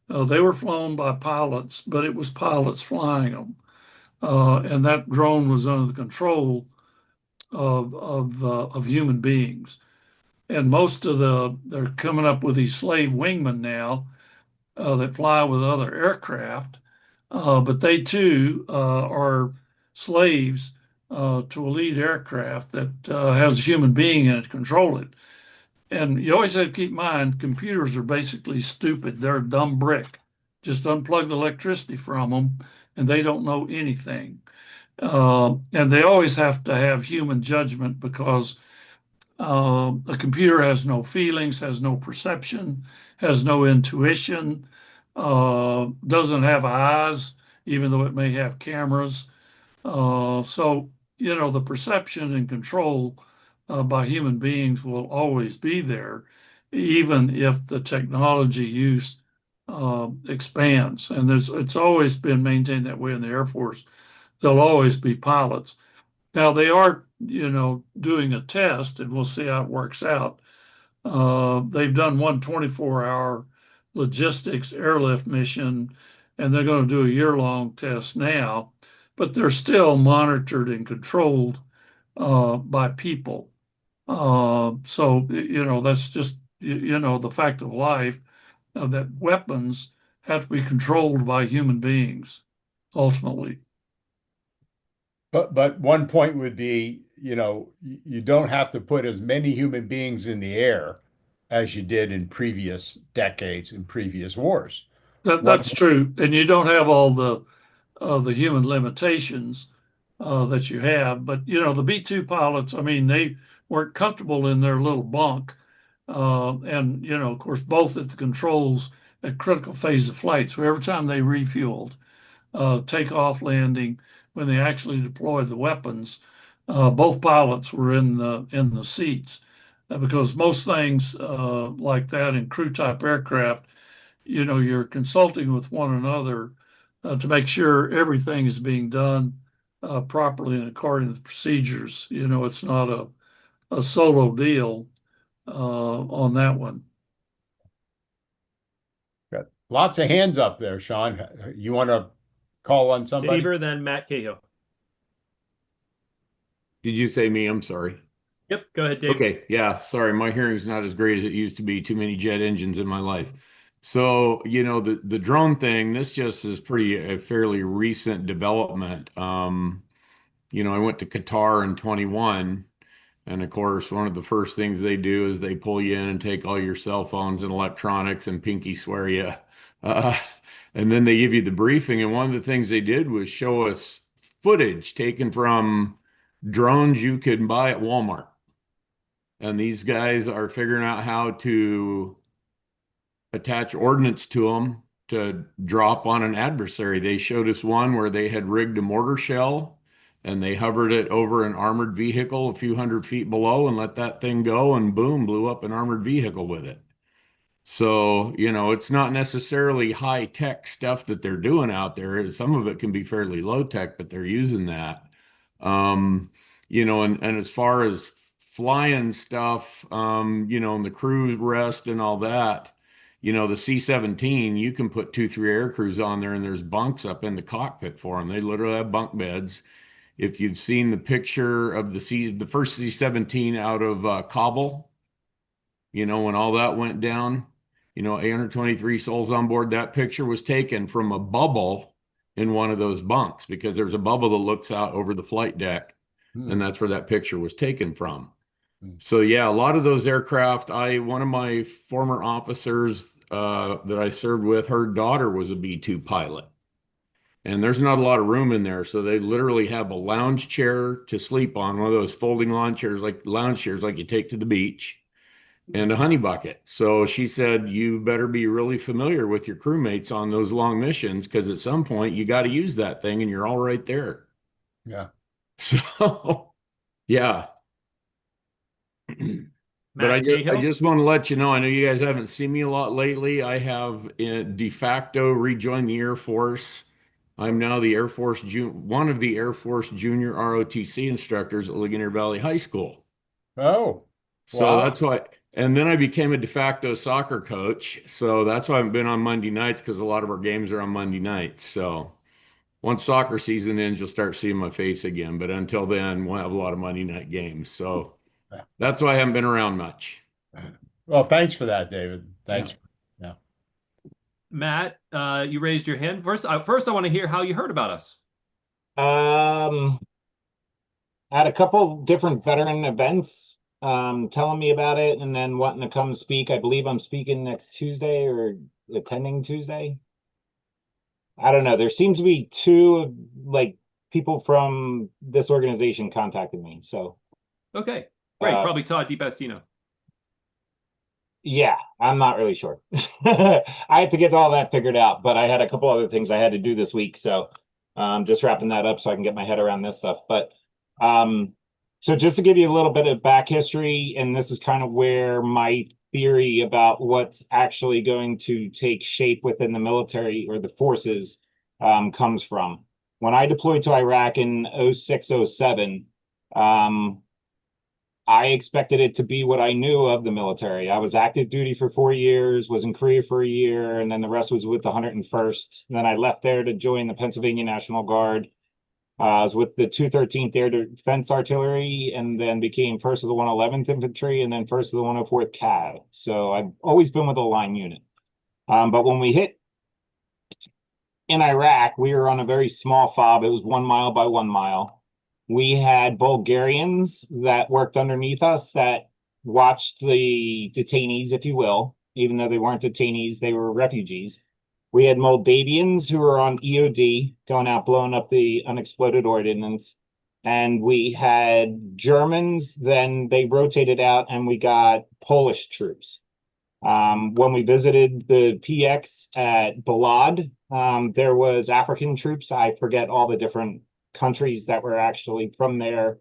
They were flown by pilots, but it was pilots flying them. And that drone was under the control of human beings. And most of they're coming up with these slave wingmen now that fly with other aircraft, but they too are slaves to a lead aircraft that has a human being in it to control it. And you always have to keep in mind, computers are basically stupid. They're a dumb brick. Just unplug the electricity from them, and they don't know anything. And they always have to have human judgment because a computer has no feelings, has no perception, has no intuition, doesn't have eyes, even though it may have cameras. So, the perception and control by human beings will always be there, even if the technology use expands. And it's always been maintained that way in the Air Force. There'll always be pilots. Now they are, doing a test, and we'll see how it works out. They've done one 24-hour logistics airlift mission, and they're going to do a year-long test now, but they're still monitored and controlled by people. So, that's just, the fact of life that weapons have to be controlled by human beings, ultimately. But one point would be, you don't have to put as many human beings in the air as you did in previous decades in previous wars. That's true, and you don't have all the human limitations that you have. But the B-2 pilots, I mean, they weren't comfortable in their little bunk, And, you know, of course, both at the controls at critical phase of flight. So every time they refueled, takeoff, landing, when they actually deployed the weapons, both pilots were in the seats. Because most things like that in crew type aircraft, you know, you're consulting with one another to make sure everything is being done properly and according to the procedures. You know, it's not a solo deal on that one. Got lots of hands up there, Sean. You want to call on somebody? Daver, then Matt Cahill. Did you say me? I'm sorry. Yep, go ahead, Dave. Okay, yeah, sorry, my hearing's not as great as it used to be. Too many jet engines in my life. So, you know, the drone thing, this just is a fairly recent development. You know, I went to Qatar in 21, and of course, one of the first things they do is they pull you in and take all your cell phones and electronics and pinky swear you. Uh, and then they give you the briefing. And one of the things they did was show us footage taken from drones you can buy at Walmart. And these guys are figuring out how to attach ordnance to them to drop on an adversary. They showed us one where they had rigged a mortar shell and they hovered it over an armored vehicle a few hundred feet below and let that thing go, and boom, blew up an armored vehicle with it. So, you know, it's not necessarily high tech stuff that they're doing out there. Some of it can be fairly low tech, but they're using that. You know, and as far as flying stuff, you know, and the crew rest and all that, you know, the C-17, you can put 2-3 air crews on there and there's bunks up in the cockpit for them. They literally have bunk beds. If you've seen the picture of the first C-17 out of Kabul, you know, when all that went down, you know, 823 souls on board, that picture was taken from a bubble in one of those bunks, because there's a bubble that looks out over the flight deck. And that's where that picture was taken from. So yeah, a lot of those aircraft, one of my former officers that I served with, her daughter was a B-2 pilot. And there's not a lot of room in there. So they literally have a lounge chair to sleep on, one of those folding lounge chairs like you take to the beach, and a honey bucket. So she said, you better be really familiar with your crewmates on those long missions, because at some point you got to use that thing and you're all right there. Yeah. So, yeah. But I Cahill? just want to let you know, I know you guys haven't seen me a lot lately. I have de facto rejoined the Air Force. I'm now the one of the Air Force junior ROTC instructors at Ligonier Valley High School. Oh, so wow. that's why. And then I became a de facto soccer coach. So that's why I've been on Monday nights, because a lot of our games are on Monday nights. So once soccer season ends, you'll start seeing my face again. But until then, we'll have a lot of Monday night games. So that's why I haven't been around much. Well, thanks for that, David. Thanks. Yeah. Matt, you raised your hand. First, I want to hear how you heard about us. I had a couple different veteran events telling me about it, and then wanting to come speak. I believe I'm speaking next Tuesday, or attending Tuesday. I don't know. There seems to be two people from this organization contacted me. So okay, great. Probably Todd DiPastino. Yeah, I'm not really sure. I had to get all that figured out, but I had a couple other things I had to do this week, so just wrapping that up so I can get my head around this stuff. But so just to give you a little bit of back history, and this is kind of where my theory about what's actually going to take shape within the military or the forces comes from. When I deployed to Iraq in 06, 07, I expected it to be what I knew of the military. I was active duty for 4 years, was in Korea for a year, and then the rest was with the 101st. And then I left there to join the Pennsylvania National Guard. I was with the 213th Air Defense Artillery, and then became first of the 111th Infantry, and then first of the 104th Cav. So I've always been with a line unit. But when we hit in Iraq, we were on a very small FOB. It was 1 mile by 1 mile. We had Bulgarians that worked underneath us that watched the detainees, if you will, even though they weren't detainees, they were refugees. We had Moldavians who were on EOD, going out, blowing up the unexploded ordnance. and we had Germans, then they rotated out and we got Polish troops. When we visited the PX at Balad, there was African troops. I forget all the different countries that were actually from there,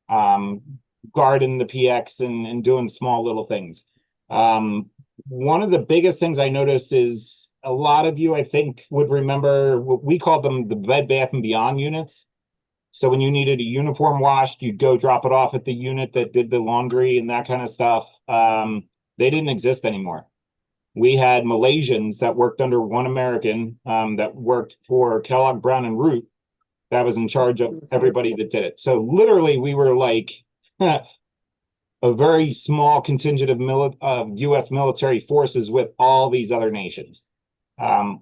guarding the PX and doing small little things. One of the biggest things I noticed is a lot of you, I think, would remember what we called them the Bed Bath and Beyond units. So when you needed a uniform washed, you'd go drop it off at the unit that did the laundry and that kind of stuff. They didn't exist anymore. We had Malaysians that worked under one American that worked for Kellogg Brown and Root that was in charge of everybody that did it. So literally we were like a very small contingent of US military forces with all these other nations.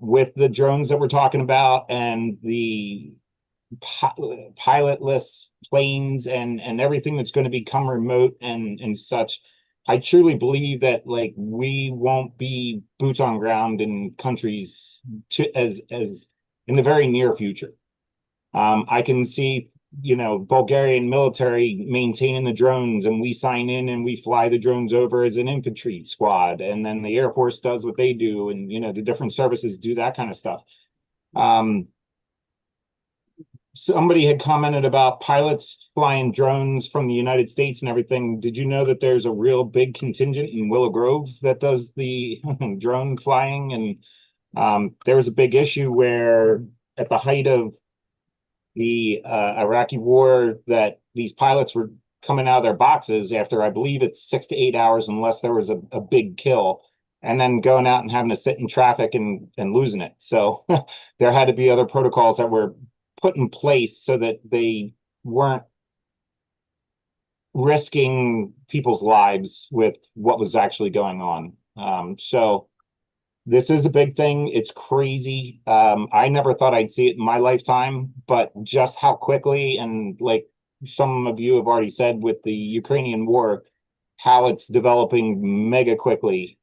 With the drones that we're talking about and the pilotless planes and everything that's going to become remote and such, I truly believe that like we won't be boots on ground in countries as in the very near future. I can see, you know, Bulgarian military maintaining the drones, and we sign in and we fly the drones over as an infantry squad, and then the Air Force does what they do, and you know the different services do that kind of stuff. Somebody had commented about pilots flying drones from the United States and everything. Did you know that there's a real big contingent in Willow Grove that does the drone flying? And there was a big issue where at the height of the Iraqi war that these pilots were coming out of their boxes after, I believe it's 6 to 8 hours, unless there was a big kill, and then going out and having to sit in traffic and losing it. So there had to be other protocols that were put in place so that they weren't risking people's lives with what was actually going on. So this is a big thing. It's crazy. I never thought I'd see it in my lifetime, but just how quickly, and like some of you have already said with the Ukrainian war, how it's developing mega quickly.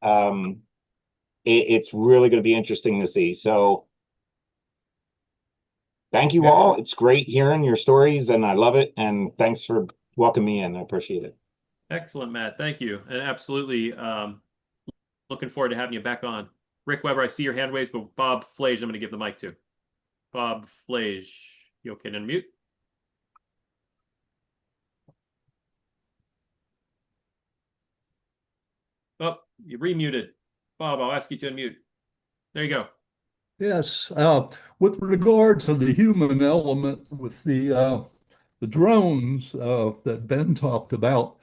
It's really going to be interesting to see. So thank you all. It's great hearing your stories and I love it. And thanks for welcoming me in. I appreciate it. Excellent, Matt. Thank you. And absolutely looking forward to having you back on. Rick Weber, I see your hand raised, but Bob Flage, I'm going to give the mic to. Bob Flage, you okay to unmute? Oh, you're remuted. Bob, I'll ask you to unmute. There you go. Yes, with regard to the human element with the drones that Ben talked about,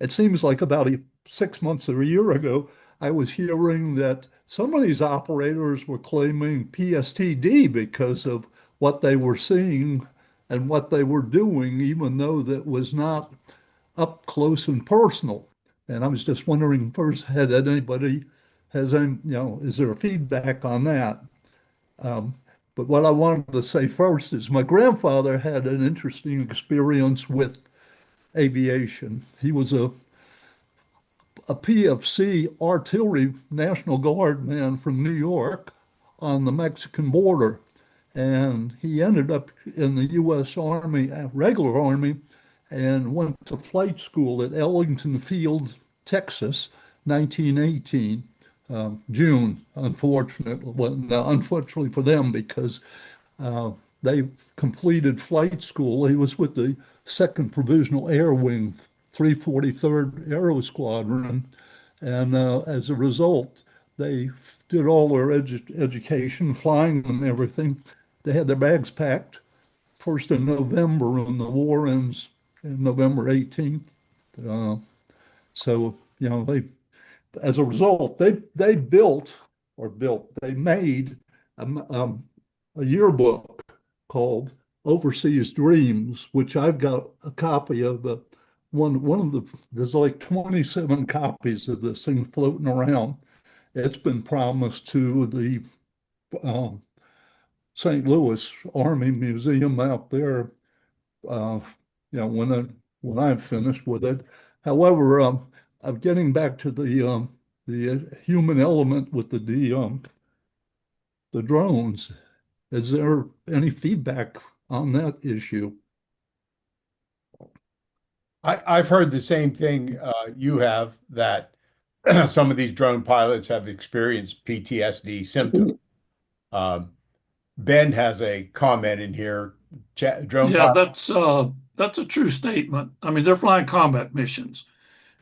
it seems like about 6 months or a year ago, I was hearing that some of these operators were claiming PSTD because of what they were seeing and what they were doing, even though that was not up close and personal. And I was just wondering first, has any, is there a feedback on that? But what I wanted to say first is my grandfather had an interesting experience with aviation. He was a PFC artillery National Guard man from New York on the Mexican border. And he ended up in the U.S. Army, regular Army, and went to flight school at Ellington Field, Texas, 1918, June, unfortunately. Well, unfortunately for them, because they completed flight school. He was with the 2nd Provisional Air Wing, 343rd Aero Squadron. And as a result, they did all their education, flying and everything. They had their bags packed first in November, and the war ends in November 18th. So, you know, as a result, they made a yearbook called Overseas Dreams, which I've got a copy of. There's like 27 copies of this thing floating around. It's been promised to the St. Louis Army Museum out there, when I'm finished with it. However, I'm getting back to the human element with the drones. Is there any feedback on that issue? I've heard the same thing you have, that some of these drone pilots have experienced PTSD symptoms. Um, Ben has a comment in here. Drone Yeah, pilot. that's a true statement. I mean, they're flying combat missions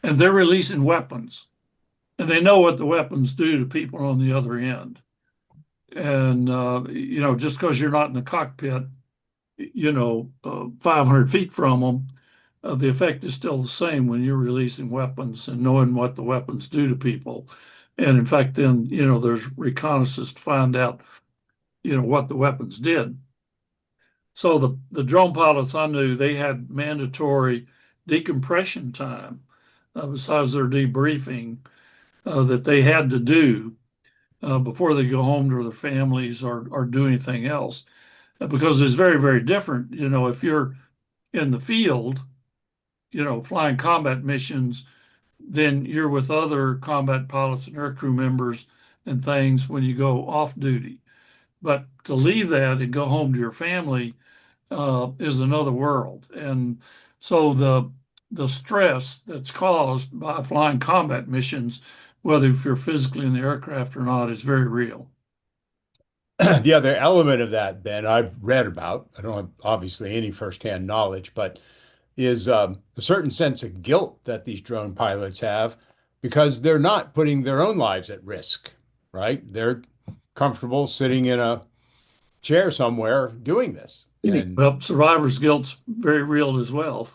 and they're releasing weapons, and they know what the weapons do to people on the other end. And you know, just because you're not in the cockpit, 500 feet from them, the effect is still the same when you're releasing weapons and knowing what the weapons do to people. And in fact, then, there's reconnaissance to find out, what the weapons did. So the drone pilots I knew, they had mandatory decompression time besides their debriefing that they had to do before they go home to their families or do anything else. Because it's very, very different. If you're in the field, flying combat missions, then you're with other combat pilots and aircrew members and things when you go off duty. But to leave that and go home to your family is another world. And so the stress that's caused by flying combat missions, whether if you're physically in the aircraft or not, is very real. The other element of that, Ben, I've read about, I don't have obviously any firsthand knowledge, but is a certain sense of guilt that these drone pilots have, because they're not putting their own lives at risk, right? They're comfortable sitting in a chair somewhere doing this. And Well, survivor's guilt's very real as well.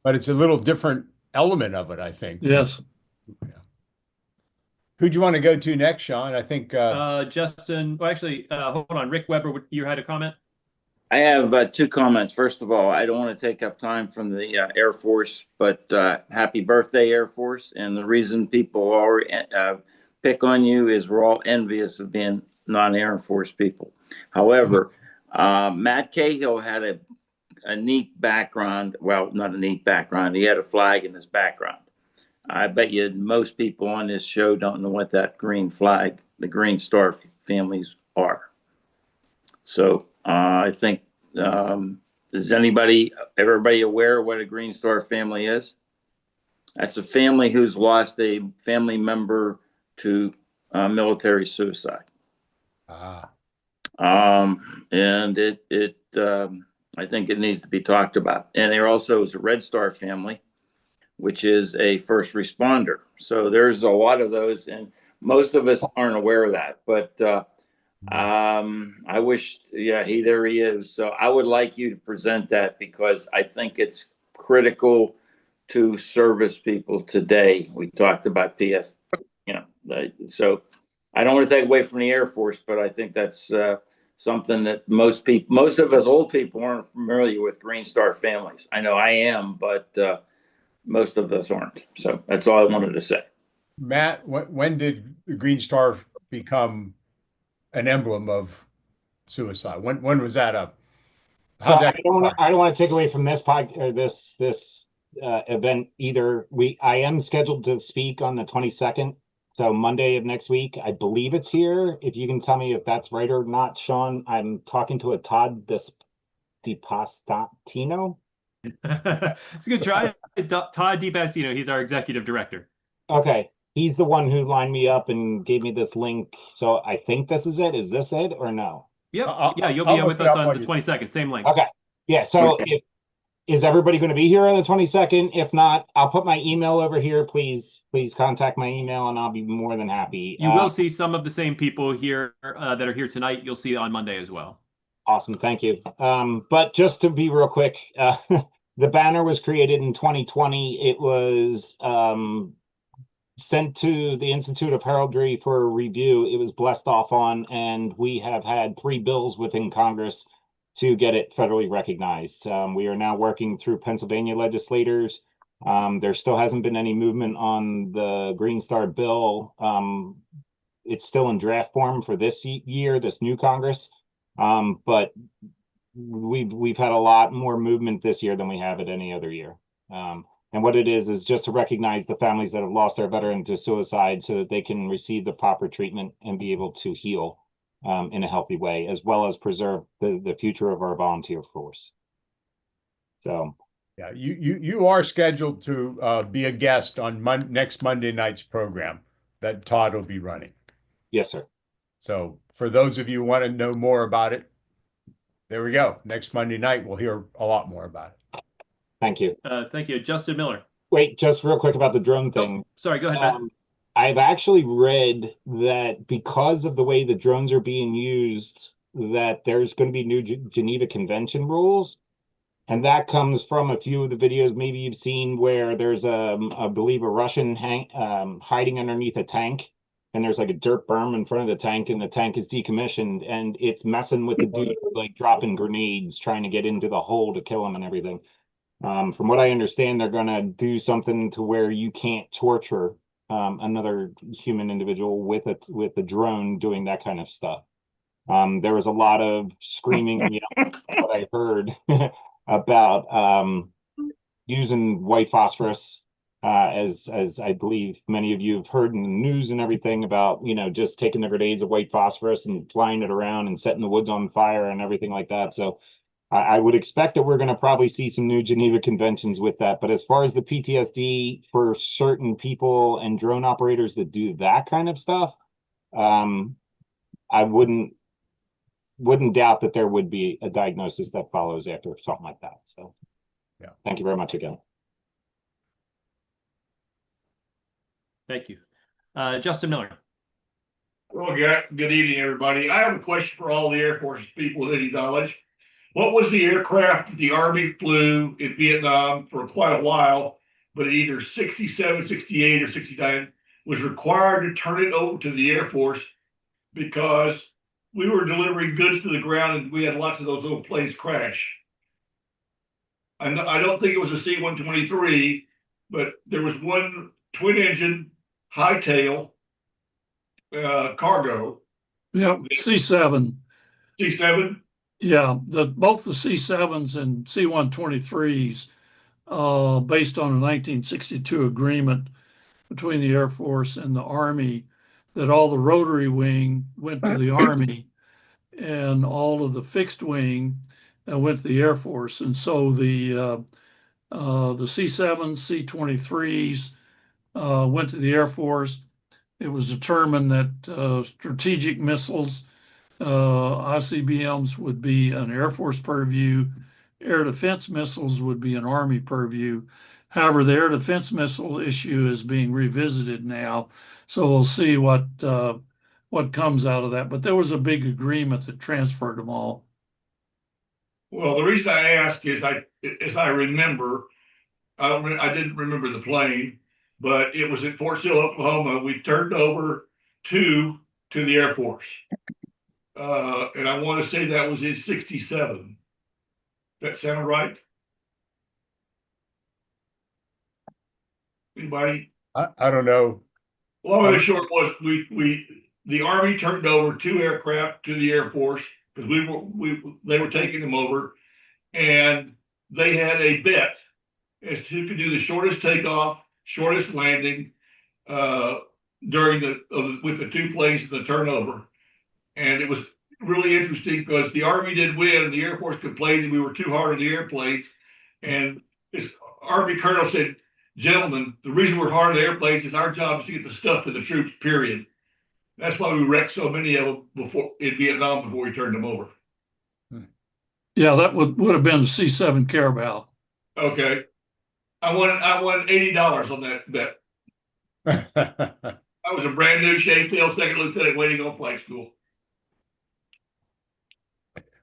but it's a little different element of it, I think. Yes. Yeah. Who do you want to go to next, Sean? I think Justin. Well, actually, hold on. Rick Weber, you had a comment? I have two comments. First of all, I don't want to take up time from the Air Force, but happy birthday, Air Force. And the reason people are pick on you is we're all envious of being non-Air Force people. However, Matt Cahill had a neat background. Well, not a neat background. He had a flag in his background. I bet you most people on this show don't know what that green flag, the Green Star families are. So I think, is everybody aware what a Green Star family is? That's a family who's lost a family member to military suicide. And I think it needs to be talked about. And there also is a Red Star family, which is a first responder. So there's a lot of those, and most of us aren't aware of that. But I wish, there he is. So I would like you to present that, because I think it's critical to service people today. We talked about PS, so I don't want to take away from the Air Force, but I think that's something that most of us old people aren't familiar with Green Star families. I know I am, but most of us aren't. So that's all I wanted to say. Matt, when did the Green Star become an emblem of suicide? When was that up? I don't want to take away from this event either. I am scheduled to speak on the 22nd, so Monday of next week. I believe it's here. If you can tell me if that's right or not, Sean. I'm talking to a Todd DiPastino. It's a good try. Todd DiPastino. He's our executive director. Okay. He's the one who lined me up and gave me this link. So I think this is it. Is this it or no? Yep. You'll be with us on the 22nd. Same link. Okay. Yeah. So is everybody going to be here on the 22nd? If not, I'll put my email over here. Please contact my email and I'll be more than happy. You will see some of the same people here that are here tonight. You'll see on Monday as well. Awesome. Thank you. But just to be real quick, the banner was created in 2020. It was sent to the Institute of Heraldry for a review. It was blessed off on, and we have had 3 bills within Congress to get it federally recognized. We are now working through Pennsylvania legislators. There still hasn't been any movement on the Green Star bill. It's still in draft form for this year, this new Congress. But we've had a lot more movement this year than we have at any other year. And what it is just to recognize the families that have lost their veteran to suicide so that they can receive the proper treatment and be able to heal in a healthy way, as well as preserve the future of our volunteer force. So Yeah, you are scheduled to be a guest on next Monday night's program that Todd will be running. Yes, sir. So for those of you who want to know more about it, there we go. Next Monday night, we'll hear a lot more about it. Thank you. Thank you. Justin Miller. Wait, just real quick about the drone thing. Sorry, go ahead, Matt. I've actually read that because of the way the drones are being used, that there's going to be new Geneva Convention rules. And that comes from a few of the videos maybe you've seen where there's I believe a Russian hiding underneath a tank, and there's like a dirt berm in front of the tank, and the tank is decommissioned, and it's messing with the dude, like dropping grenades, trying to get into the hole to kill him and everything. From what I understand, they're going to do something to where you can't torture another human individual with a drone doing that kind of stuff. There was a lot of screaming and yelling what I heard about using white phosphorus, as I believe many of you have heard in the news and everything about, just taking the grenades of white phosphorus and flying it around and setting the woods on fire and everything like that. So I would expect that we're going to probably see some new Geneva Conventions with that. But as far as the PTSD for certain people and drone operators that do that kind of stuff, I wouldn't doubt that there would be a diagnosis that follows after something like that. So yeah, thank you very much again. Thank you. Justin Miller. Well, good evening, everybody. I have a question for all the Air Force people with any knowledge. What was the aircraft that the Army flew in Vietnam for quite a while, but at either 67, 68, or 69 was required to turn it over to the Air Force because we were delivering goods to the ground and we had lots of those little planes crash? I don't think it was a C-123, but there was one twin engine, high tail cargo. Yeah, C-7. C-7? Yeah, both the C-7s and C-123s, based on a 1962 agreement between the Air Force and the Army, that all the rotary wing went to the Army and all of the fixed wing went to the Air Force. And so the C-7s, C-23s went to the Air Force. It was determined that strategic missiles, ICBMs, would be an Air Force purview. Air defense missiles would be an Army purview. However, the air defense missile issue is being revisited now, so we'll see what comes out of that. But there was a big agreement that transferred them all. Well, the reason I ask is I remember, I didn't remember the plane, but it was at Fort Sill, Oklahoma. We turned over two to the Air Force. And I want to say that was in 67. That sound right? Anybody? I don't know. Long and short was the Army turned over two aircraft to the Air Force because they were taking them over, and they had a bet as to who could do the shortest takeoff, shortest landing with the two planes in the turnover. And it was really interesting because the Army did win, and the Air Force complained we were too hard on the airplanes. And this Army colonel said, "Gentlemen, the reason we're hard on the airplanes is our job is to get the stuff to the troops, period." That's why we wrecked so many of them in Vietnam before we turned them over. Yeah, that would have been the C-7 Carabao. Okay. I won $80 on that bet. I was a brand new Shane Field second lieutenant waiting on flight school.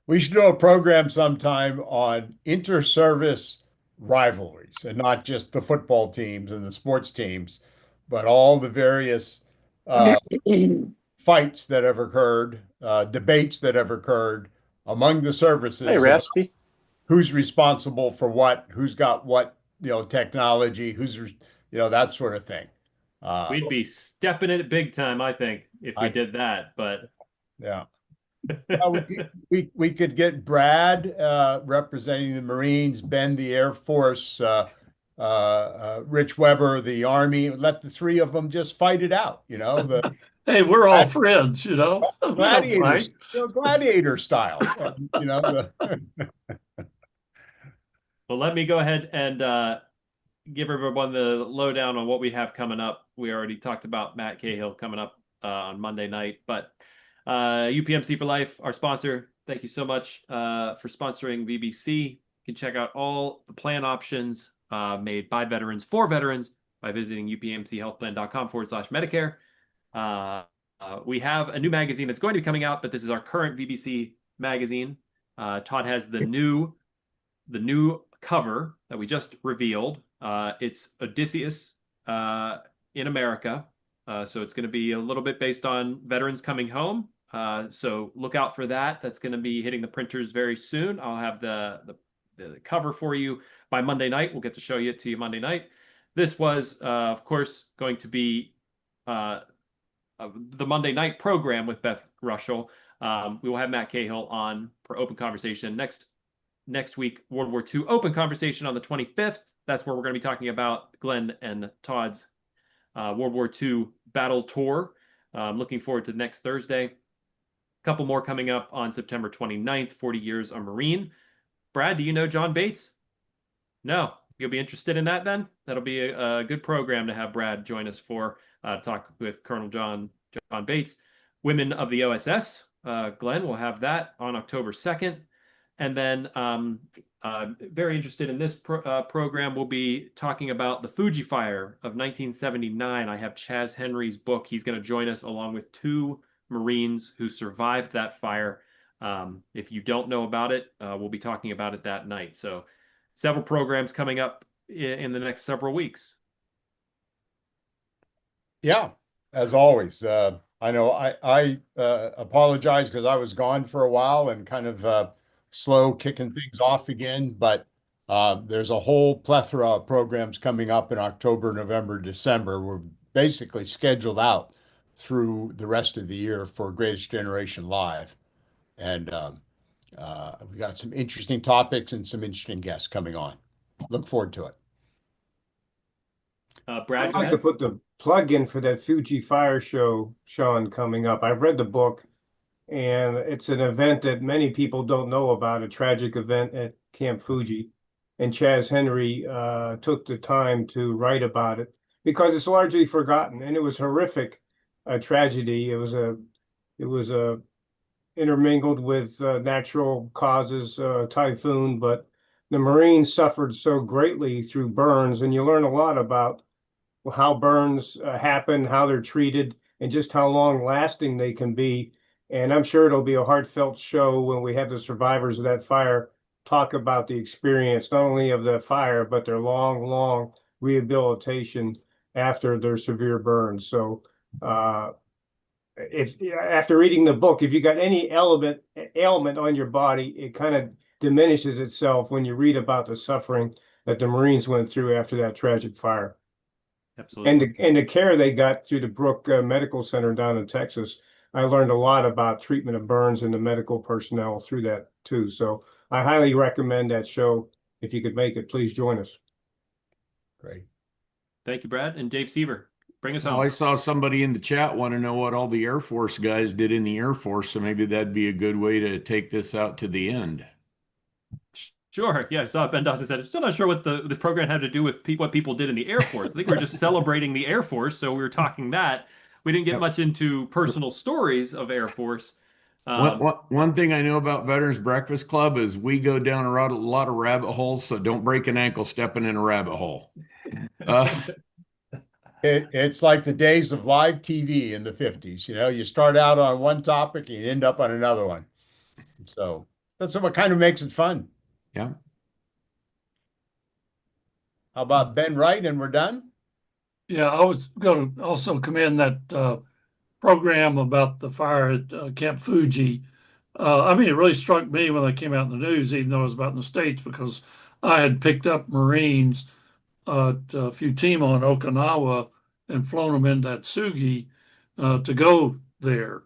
We should do a program sometime on inter-service rivalries, and not just the football teams and the sports teams, but all the various fights that have occurred, debates that have occurred among the services. Hey, Raspy. Who's responsible for what, who's got what, technology, who's, that sort of thing. We'd be stepping it big time, I think, if we did that, but yeah. We could get Brad representing the Marines, Ben the Air Force, Rich Weber the Army. Let the three of them just fight it out. Hey, we're all friends. Gladiators, right? Gladiator style. Well, let me go ahead and give everyone the lowdown on what we have coming up. We already talked about Matt Cahill coming up on Monday night, but UPMC for Life, our sponsor, thank you so much for sponsoring VBC. You can check out all the plan options made by veterans for veterans by visiting upmchealthplan.com/Medicare. We have a new magazine that's going to be coming out, but this is our current VBC magazine. Todd has the new cover that we just revealed. It's Odysseus in America. So it's going to be a little bit based on veterans coming home. So look out for that. That's going to be hitting the printers very soon. I'll have the cover for you by Monday night. We'll get to show it to you Monday night. This was, of course, going to be the Monday night program with Beth Russell. We will have Matt Cahill on for open conversation next week. World War II open conversation on the 25th. That's where we're going to be talking about Glenn and Todd's World War II battle tour. Looking forward to next Thursday. A couple more coming up on September 29th, 40 Years a Marine. Brad, do you know John Bates? No. You'll be interested in that then? That'll be a good program to have Brad join us for, to talk with Colonel John Bates. Women of the OSS. Glenn will have that on October 2nd. And then very interested in this program, we'll be talking about the Fuji Fire of 1979. I have Chaz Henry's book. He's going to join us along with 2 Marines who survived that fire. If you don't know about it, we'll be talking about it that night. So several programs coming up in the next several weeks. Yeah, as always. I know I apologize because I was gone for a while and kind of slow kicking things off again, but there's a whole plethora of programs coming up in October, November, December. We're basically scheduled out through the rest of the year for Greatest Generation Live. And we got some interesting topics and some interesting guests coming on. Look forward to it. Brad, I'd like to put the plug in for that Fuji Fire show, Sean, coming up. I've read the book, and it's an event that many people don't know about, a tragic event at Camp Fuji. And Chaz Henry took the time to write about it because it's largely forgotten, and it was horrific tragedy. It was intermingled with natural causes, typhoon, but the Marines suffered so greatly through burns, and you learn a lot about how burns happen, how they're treated, and just how long lasting they can be. And I'm sure it'll be a heartfelt show when we have the survivors of that fire talk about the experience, not only of the fire, but their long rehabilitation after their severe burns. So if after reading the book, if you got any ailment on your body, it kind of diminishes itself when you read about the suffering that the Marines went through after that tragic fire. Absolutely. And the care they got through the Brook Medical Center down in Texas. I learned a lot about treatment of burns and the medical personnel through that too. So I highly recommend that show. If you could make it, please join us. Great. Thank you, Brad. And Dave Seaver, bring us So home. I saw somebody in the chat want to know what all the Air Force guys did in the Air Force. So maybe that'd be a good way to take this out to the end. Sure. Yeah, I saw Ben Dawson said, I'm still not sure what the program had to do with what people did in the Air Force. I think we were just celebrating the Air Force, so we were talking that. We didn't get much into personal stories of Air Force. One thing I know about Veterans Breakfast Club is we go down a lot of rabbit holes, so don't break an ankle stepping in a rabbit hole. It's like the days of live TV in the 50s. You know, you start out on one topic and you end up on another one. So that's what kind of makes it fun. Yeah. How about Ben Wright, and we're done? Yeah, I was going to also commend that program about the fire at Camp Fuji. I mean, it really struck me when they came out in the news, even though it was about in the States, because I had picked up Marines at Futima in Okinawa and flown them into Atsugi to go there.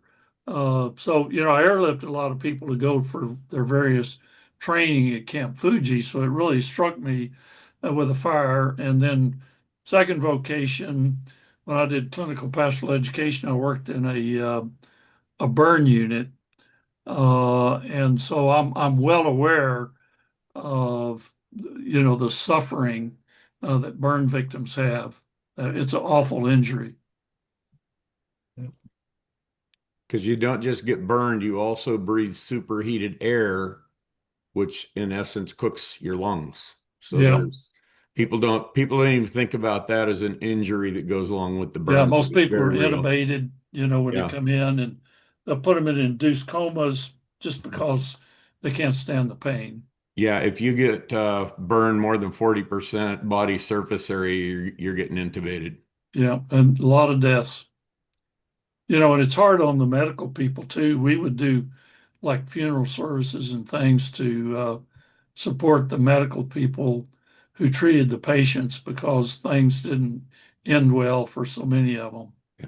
So, you know, I airlifted a lot of people to go for their various training at Camp Fuji. So it really struck me with the fire. And then second vocation, when I did clinical pastoral education, I worked in a burn unit. And so I'm well aware of the suffering that burn victims have. It's an awful injury. Because you don't just get burned, you also breathe superheated air, which in essence cooks your lungs. So there's people don't even think about that as an injury that goes along with the burn. Yeah, most people are very real. intubated, when they come in, and they'll put them in induced comas just because they can't stand the pain. Yeah, if you get burned more than 40% body surface area, you're getting intubated. Yeah, and a lot of deaths. And it's hard on the medical people too. We would do like funeral services and things to support the medical people who treated the patients because things didn't end well for so many of them. Yeah.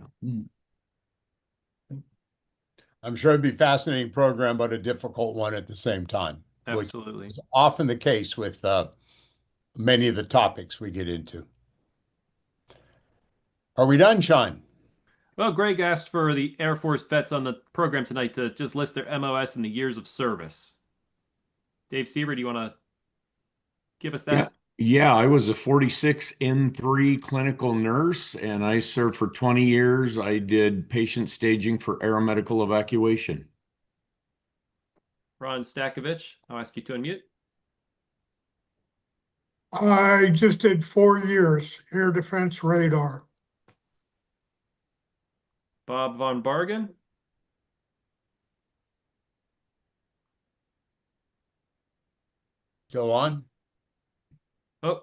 I'm sure it'd be a fascinating program, but a difficult one at the same time. Absolutely. Which is often the case with many of the topics we get into. Are we done, Sean? Well, Greg asked for the Air Force vets on the program tonight to just list their MOS and the years of service. Dave Seaver, do you want to give us that? Yeah, I was a 46N3 clinical nurse, and I served for 20 years. I did patient staging for aeromedical evacuation. Ron Stakovich, I'll ask you to unmute. I just did 4 years air defense radar. Bob Von Bargen. Still on? Oh,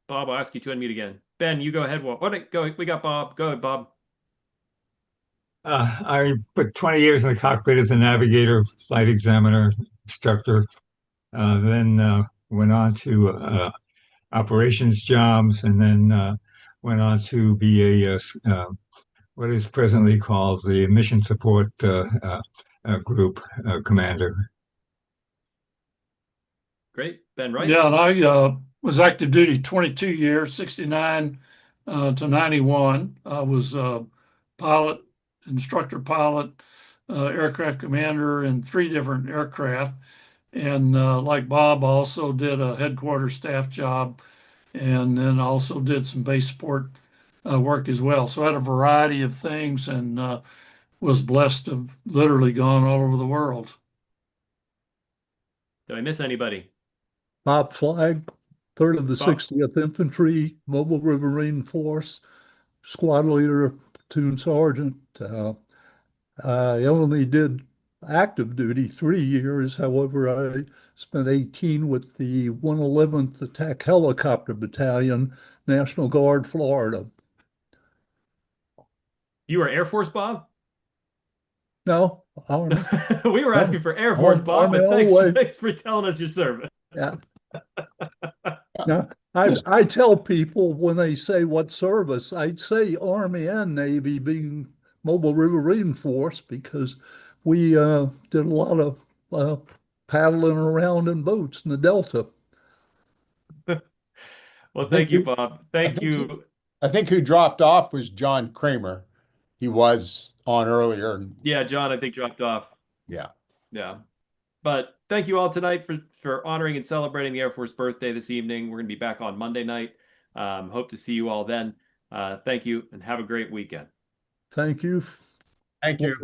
Bob, I'll ask you to unmute again. Ben, you go ahead. Go. We got Bob. Go ahead, Bob. I put 20 years in the cockpit as a navigator, flight examiner, instructor. Then went on to operations jobs, and then went on to be a what is presently called the mission support group commander. Great. Ben Wright. Yeah, and I was active duty 22 years, 69 to 91. I was pilot, instructor pilot, aircraft commander in 3 different aircraft. And like Bob, I also did a headquarters staff job, and then also did some base support work as well. So I had a variety of things, and was blessed to have literally gone all over the world. Did I miss anybody? Bob Flagg, 3rd of the 60th Infantry, Mobile Riverine Force, squad leader, platoon sergeant. I only did active duty 3 years. However, I spent 18 with the 111th Attack Helicopter Battalion, National Guard, Florida. You were Air Force, Bob? No, Army. We were asking for Air Force, Bob, Army but thanks for telling us your service. Yeah. Now, I tell people when they say what service, I'd say Army and Navy, being Mobile Riverine Force, because we did a lot of paddling around in boats in the Delta. Well, thank you, Bob. Thank you. I think who dropped off was John Kramer. He was on earlier. Yeah, John, I think dropped off. Yeah. Yeah. But thank you all tonight for honoring and celebrating the Air Force birthday this evening. We're going to be back on Monday night. Hope to see you all then. Thank you and have a great weekend. Thank you. Thank you.